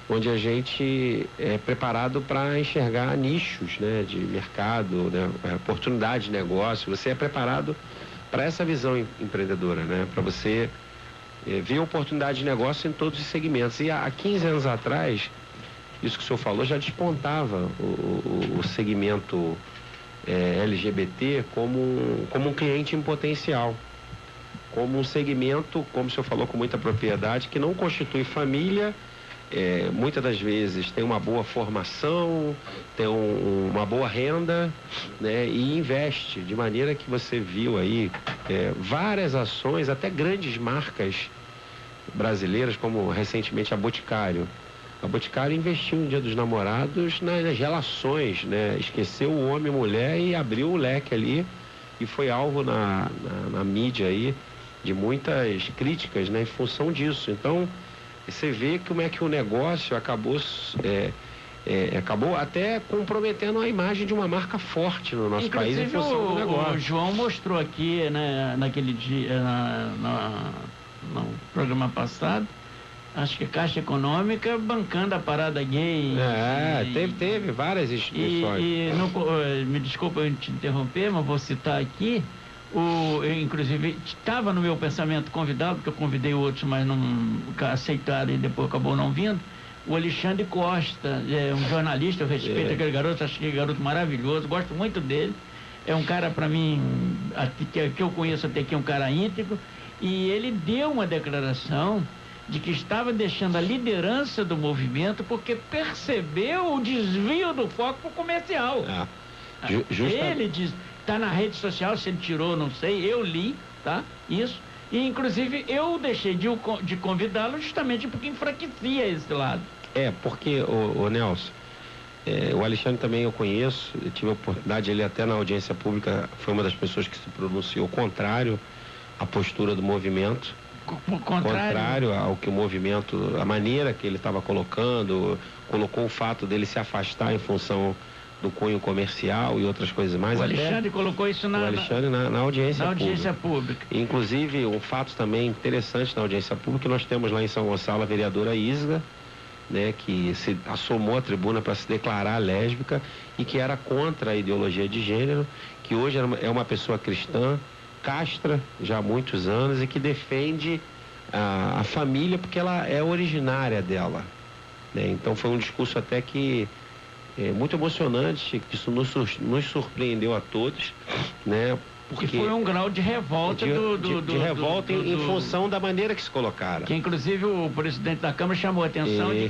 onde a gente é preparado para enxergar nichos, né, de mercado, né, oportunidade de negócio. Você é preparado para essa visão empreendedora, né, para você ver oportunidade de negócio em todos os segmentos. E há 15 anos atrás, isso que o senhor falou, já despontava o segmento LGBT como um cliente em potencial, como um segmento, como o senhor falou com muita propriedade, que não constitui família, muitas das vezes tem uma boa formação, tem uma boa renda, né, e investe, de maneira que você viu aí várias ações, até grandes marcas brasileiras, como recentemente a Boticário. A Boticário investiu no Dia dos Namorados nas relações, né, esqueceu o homem e mulher e abriu o leque ali, e foi alvo na mídia aí de muitas críticas, né, em função disso. Então, você vê como é que o negócio acabou até comprometendo a imagem de uma marca forte no nosso país em função do negócio. O João mostrou aqui, né, naquele dia, no programa passado, acho que a Caixa Econômica bancando a parada gay. Teve várias instituições. Me desculpa eu te interromper, mas vou citar aqui. Eu, inclusive, estava no meu pensamento convidado, porque eu convidei outros, mas não aceitaram e depois acabou não vindo. O Alexandre Costa, um jornalista, eu respeito aquele garoto, acho aquele garoto maravilhoso, gosto muito dele. É um cara, para mim, que eu conheço até aqui, um cara íntegro. E ele deu uma declaração de que estava deixando a liderança do movimento porque percebeu o desvio do foco para o comercial. Ele diz, está na rede social, se ele tirou, não sei, eu li, tá? Isso. E inclusive eu deixei de convidá-lo justamente porque enfraquecia esse lado. Porque, o Nelson, o Alexandre também eu conheço, eu tive a oportunidade, ele até na audiência pública foi uma das pessoas que se pronunciou contrário à postura do movimento. contrário ao que o movimento, a maneira que ele estava colocou o fato dele se afastar em função do cunho comercial e outras coisas mais. O Alexandre colocou isso na audiência pública. Inclusive, um fato também interessante na audiência pública, nós temos lá em São Gonçalo a vereadora Isga, né, que se assomou à tribuna para se declarar lésbica e que era contra a ideologia de gênero, que hoje é uma pessoa cristã, castra já há muitos anos e que defende a família porque ela é originária dela, né? Então foi um discurso até que muito emocionante, que isso nos surpreendeu a todos, né? Porque foi um grau de revolta de revolta em função da maneira que se colocaram. Que inclusive o presidente da Câmara chamou a atenção de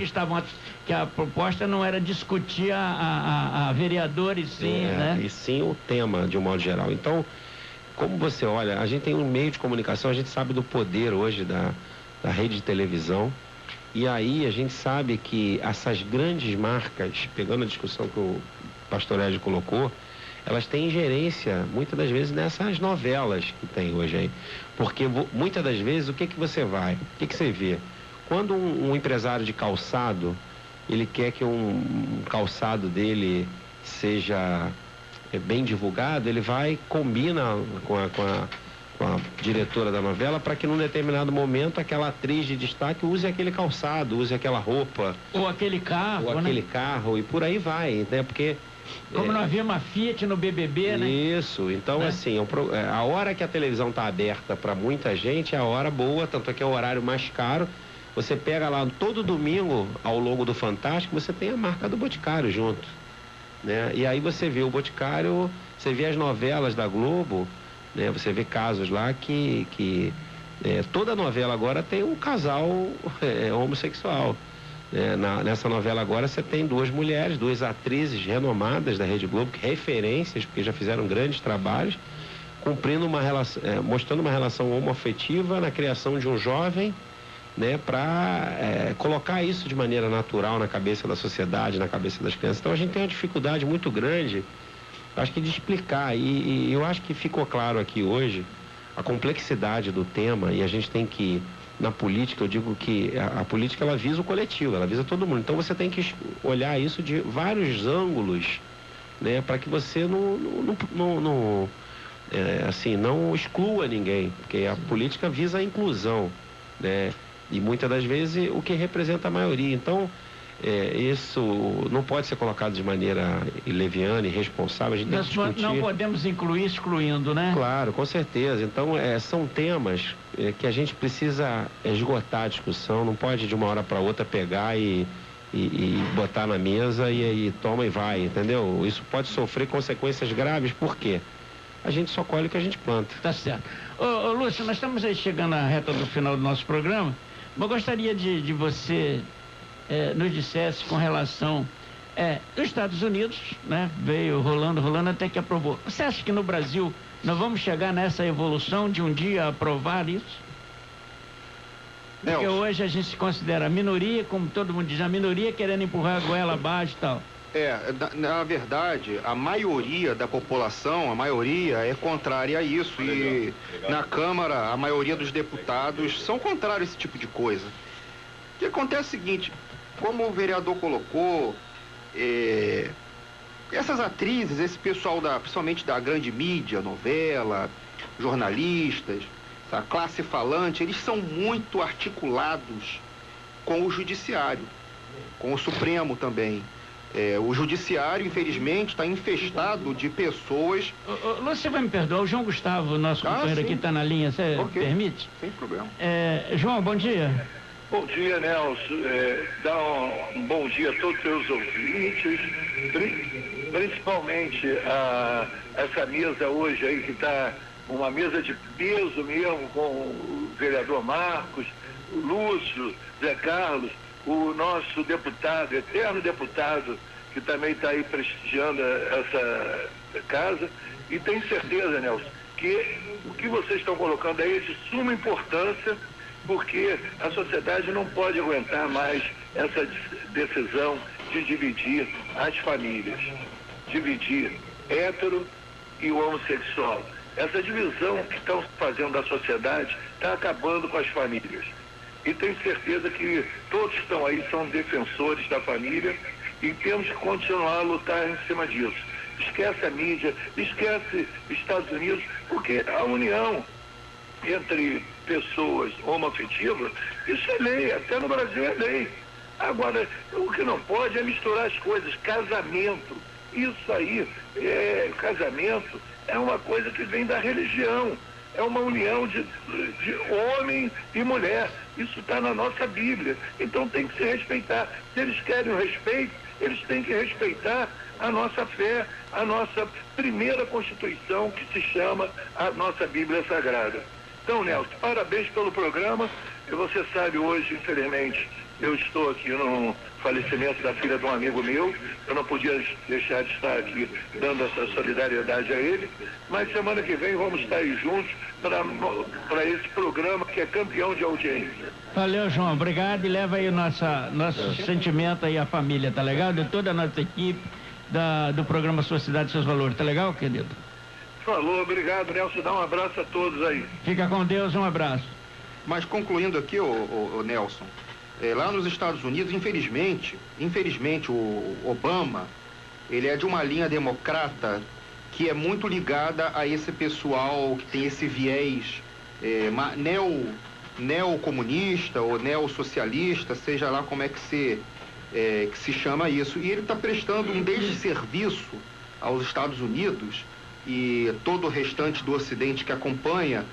que a proposta não era discutir a vereadores, sim, né? E sim o tema de um modo geral. Então, como você olha, a gente tem um meio de comunicação, a gente sabe do poder hoje da rede de televisão. E aí a gente sabe que essas grandes marcas, pegando a discussão que o pastor Ed colocou, elas têm ingerência, muitas das vezes, nessas novelas que tem hoje aí. Porque muitas das vezes, o que você vê? Quando um empresário de calçado, ele quer que um calçado dele seja bem divulgado, ele combina com a diretora da novela para que num determinado momento aquela atriz de destaque use aquele calçado, use aquela roupa. Ou aquele carro, e por aí vai, né? Porque como não havia uma Fiat no BBB, né? Isso, então assim, a hora que a televisão está aberta para muita gente é a hora boa, tanto é que é o horário mais caro. Você pega lá todo domingo, ao longo do Fantástico, você tem a marca do Boticário junto, né? E aí você vê o Boticário, você vê as novelas da Globo, né? Você vê casos lá que toda novela agora tem um casal homossexual. Nessa novela agora você tem duas mulheres, duas atrizes renomadas da Rede Globo, referências, porque já fizeram grandes trabalhos, cumprindo mostrando uma relação homoafetiva na criação de um jovem, né, para colocar isso de maneira natural na cabeça da sociedade, na cabeça das crianças. Então a gente tem uma dificuldade muito grande, acho que de explicar, e eu acho que ficou claro aqui hoje a complexidade do tema, e a gente tem que, na política, eu digo que a política ela visa o coletivo, ela visa todo mundo, então você tem que olhar isso de vários ângulos, né, para que você não exclua ninguém, porque a política visa a inclusão, né, e muitas das vezes o que representa a maioria. Então isso não pode ser colocado de maneira leviana e irresponsável. A gente tem que discutir. Não podemos incluir excluindo, né? Claro, com certeza. Então são temas que a gente precisa esgotar a discussão, não pode de uma hora para outra pegar e botar na mesa e toma e vai, entendeu? Isso pode sofrer consequências graves, por quê? A gente só colhe o que a gente planta. Tá certo. Ô Lúcio, nós estamos aí chegando à reta do final do nosso programa, mas eu gostaria de você nos dissesse com relação dos Estados Unidos, né? Veio rolando até que aprovou. Você acha que no Brasil nós vamos chegar nessa evolução de um dia aprovar isso? Porque hoje a gente se considera a minoria, como todo mundo diz, a minoria querendo empurrar a goela abaixo e tal. Na verdade, a maioria da população, é contrária a isso. E na Câmara, a maioria dos deputados são contrários a esse tipo de coisa. O que acontece é o seguinte, como o vereador colocou, essas atrizes, esse pessoal principalmente da grande mídia, novela, jornalistas, a classe falante, eles são muito articulados com o judiciário, com o Supremo também. O judiciário, infelizmente, está infestado de pessoas... Você vai me perdoar, o João Gustavo, nosso companheiro aqui, está na linha, você permite? Sem problema. João, bom dia. Bom dia, Nelson. Dá um bom dia a todos os seus ouvintes, principalmente essa mesa hoje aí, que está uma mesa de peso mesmo, com o vereador Marcos, o Lúcio, Zé Carlos, o nosso deputado, eterno deputado, que também está aí prestigiando essa casa, e tenho certeza, Nelson, que o que vocês estão colocando aí é de suma importância, porque a sociedade não pode aguentar mais essa decisão de dividir as famílias, dividir hétero e o homossexual. Essa divisão que estão fazendo da sociedade está acabando com as famílias. E tenho certeza que todos que estão aí são defensores da família e temos que continuar a lutar em cima disso. Esquece a mídia, esquece Estados Unidos, porque a união entre pessoas homoafetivas, isso é lei, até no Brasil é lei. Agora, o que não pode é misturar as coisas, casamento. Isso aí, casamento é uma coisa que vem da religião, é uma união de homem e mulher. Isso está na nossa Bíblia, então tem que se respeitar. Se eles querem o respeito, eles têm que respeitar a nossa fé, a nossa primeira Constituição, que se chama a nossa Bíblia Sagrada. Então, Nelson, parabéns pelo programa. E você sabe, hoje, infelizmente, eu estou aqui no falecimento da filha de um amigo meu. Eu não podia deixar de estar aqui dando essa solidariedade a ele. Mas semana que vem vamos estar aí juntos para esse programa que é campeão de audiência. Valeu, João. Obrigado. E leva aí o nosso sentimento aí à família, tá legal? De toda a nossa equipe do programa Sua Cidade e Seus Valores. Tá legal, querido? Falou, obrigado, Nelson. Dá um abraço a todos aí. Fica com Deus, um abraço. Mas concluindo aqui, o Nelson, lá nos Estados Unidos, infelizmente, o Obama, ele é de uma linha democrata que é muito ligada a esse pessoal que tem esse viés neocomunista ou neossocialista, seja lá como é que se chama isso. E ele está prestando um desserviço aos Estados Unidos e todo o restante do Ocidente que acompanha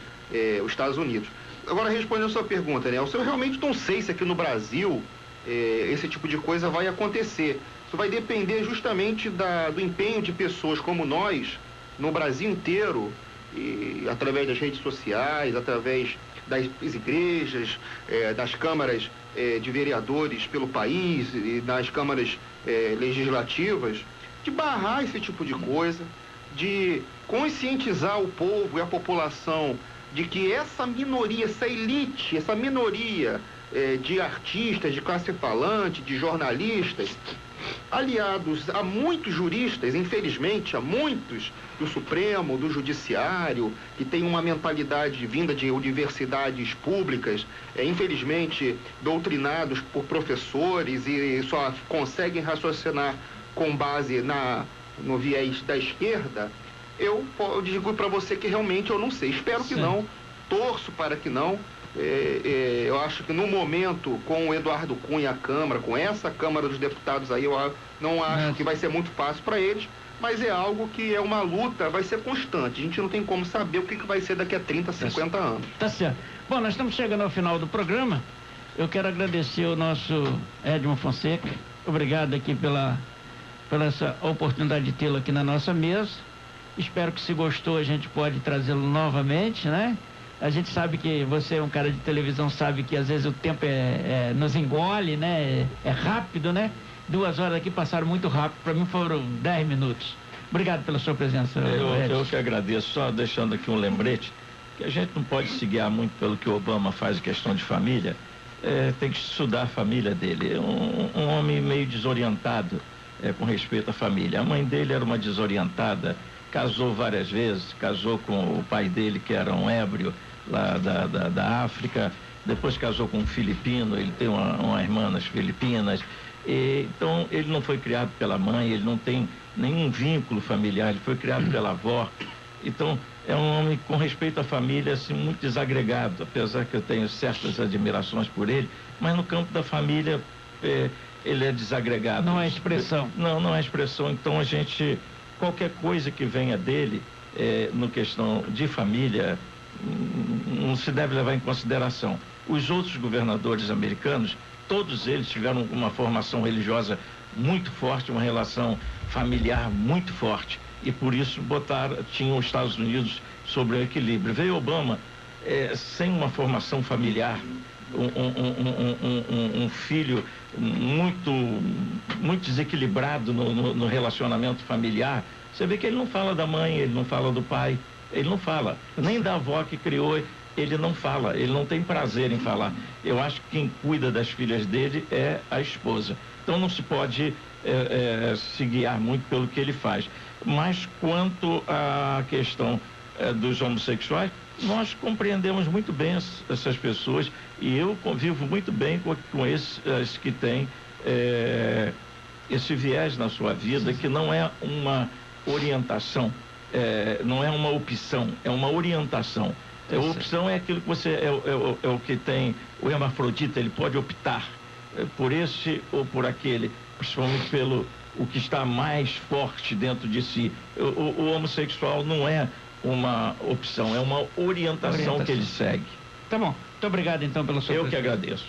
os Estados Unidos. Agora, respondendo a sua pergunta, Nelson, eu realmente não sei se aqui no Brasil esse tipo de coisa vai acontecer. Isso vai depender justamente do empenho de pessoas como nós, no Brasil inteiro, através das redes sociais, através das igrejas, das câmaras de vereadores pelo país e das câmaras legislativas, de barrar esse tipo de coisa, de conscientizar o povo e a população de que essa minoria, essa elite, essa minoria de artistas, de classe falante, de jornalistas, aliados a muitos juristas, infelizmente, a muitos do Supremo, do Judiciário, que tem uma mentalidade vinda de universidades públicas, infelizmente doutrinados por professores e só conseguem raciocinar com base no viés da esquerda. Eu digo para você que realmente eu não sei. Espero que não, torço para que não. Eu acho que no momento, com o Eduardo Cunha, a Câmara, com essa Câmara dos Deputados aí, eu não acho que vai ser muito fácil para eles, mas é algo que é uma luta, vai ser constante. A gente não tem como saber o que vai ser daqui a 30, 50 anos. Tá certo. Bom, nós estamos chegando ao final do programa. Eu quero agradecer o nosso Edmond Fonseca. Obrigado aqui pela essa oportunidade de tê-lo aqui na nossa mesa. Espero que, se gostou, a gente pode trazê-lo novamente, né? A gente sabe que você é um cara de televisão, sabe que às vezes o tempo nos engole, né? É rápido, né? 2 horas aqui passaram muito rápido, para mim foram 10 minutos. Obrigado pela sua presença. Eu que agradeço, só deixando aqui um lembrete, que a gente não pode se guiar muito pelo que o Obama faz em questão de família, tem que estudar a família dele. É um homem meio desorientado com respeito à família. A mãe dele era uma desorientada, casou várias vezes, casou com o pai dele, que era um ébrio lá da África, depois casou com um filipino, ele tem uma irmã nas Filipinas, então ele não foi criado pela mãe, ele não tem nenhum vínculo familiar, ele foi criado pela avó. Então é um homem com respeito à família, assim, muito desagregado, apesar que eu tenho certas admirações por ele, mas no campo da família ele é desagregado. Não é expressão. Não é expressão. Então qualquer coisa que venha dele, no questão de família, não se deve levar em consideração. Os outros governadores americanos, todos eles tiveram uma formação religiosa muito forte, uma relação familiar muito forte, e por isso tinham os Estados Unidos sobre o equilíbrio. Veio Obama sem uma formação familiar, um filho muito desequilibrado no relacionamento familiar. Você vê que ele não fala da mãe, ele não fala do pai, ele não fala, nem da avó que criou, ele não fala, ele não tem prazer em falar. Eu acho que quem cuida das filhas dele é a esposa. Então não se pode se guiar muito pelo que ele faz. Mas quanto à questão dos homossexuais, nós compreendemos muito bem essas pessoas, e eu convivo muito bem com esses que têm esse viés na sua vida, que não é uma orientação, não é uma opção, é uma orientação. A opção é aquilo que você é o que tem o hermafrodita, ele pode optar por esse ou por aquele, principalmente pelo o que está mais forte dentro de si. O homossexual não é uma opção, é uma orientação que ele segue. Tá bom, muito obrigado então pela sua Eu que agradeço.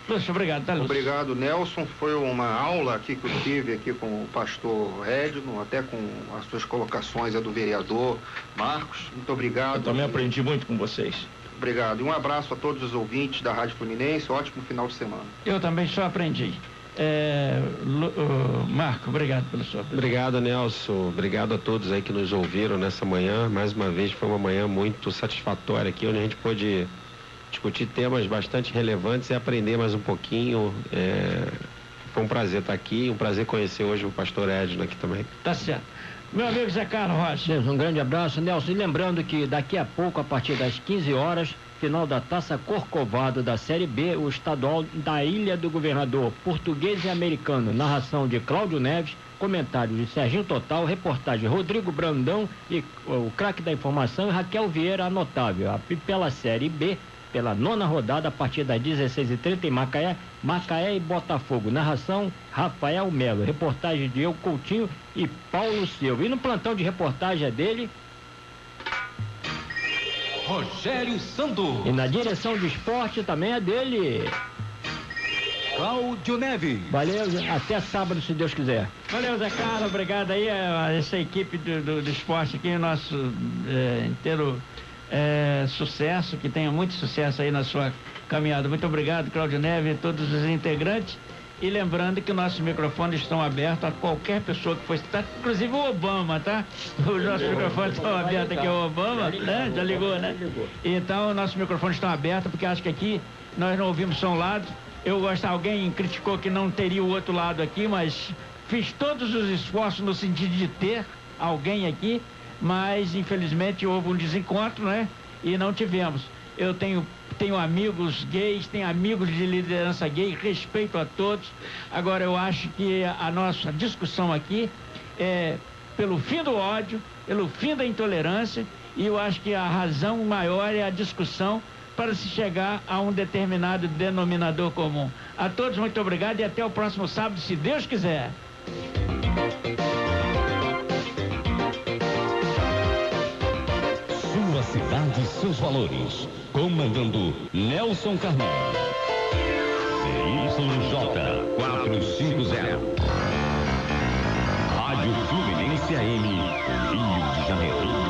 Lúcio, obrigado, tá, Lúcio? Obrigado, Nelson. Foi uma aula aqui que eu tive aqui com o pastor Edno, até com as suas colocações, a do vereador Marcos. Muito obrigado. Eu também aprendi muito com vocês. Obrigado. E um abraço a todos os ouvintes da Rádio Fluminense. Ótimo final de semana. Eu também só aprendi. Marco, obrigado pela sua presença. Obrigado, Nelson. Obrigado a todos aí que nos ouviram nessa manhã. Mais uma vez foi uma manhã muito satisfatória aqui, onde a gente pôde discutir temas bastante relevantes e aprender mais um pouquinho. Foi um prazer estar aqui, um prazer conhecer hoje o pastor Edno aqui também. Tá certo. Meu amigo Zé Carlos Rocha. Um grande abraço, Nelson. E lembrando que daqui a pouco, a partir das 15 horas, final da Taça Corcovado da Série B, o estadual da Ilha do Governador, português e americano, narração de Cláudio Neves, comentários de Serginho Total, reportagem Rodrigo Brandão e o craque da informação Raquel Vieira, anotável. Pela Série B, pela 9ª rodada, a partir das 16h30 em Macaé e Botafogo. Narração Rafael Melo, reportagem de Eu Coutinho e Paulo Silva. E no plantão de reportagem é dele Rogério Santos. E na direção de esporte também é dele Cláudio Neves. Valeu, até sábado, se Deus quiser. Valeu, Zé Carlos, obrigado aí a essa equipe do esporte aqui, nosso inteiro sucesso, que tenha muito sucesso aí na sua caminhada. Muito obrigado, Cláudio Neves e todos os integrantes. E lembrando que nossos microfones estão abertos a qualquer pessoa que for citar, inclusive o Obama, tá? Os nossos microfones estão abertos aqui, o Obama, né? Já ligou, né? Então, nossos microfones estão abertos, porque acho que aqui nós não ouvimos só um lado. Alguém criticou que não teria o outro lado aqui, mas fiz todos os esforços no sentido de ter alguém aqui, mas infelizmente houve um desencontro, né? E não tivemos. Eu tenho amigos gays, tenho amigos de liderança gay, respeito a todos. Agora eu acho que a nossa discussão aqui é pelo fim do ódio, pelo fim da intolerância, e eu acho que a razão maior é a discussão para se chegar a um determinado denominador comum. A todos muito obrigado e até o próximo sábado, se Deus quiser. Sua cidade, seus valores. Comandando Nelson Carnal. CYJ 450. Rádio Fluminense AM, Rio de Janeiro.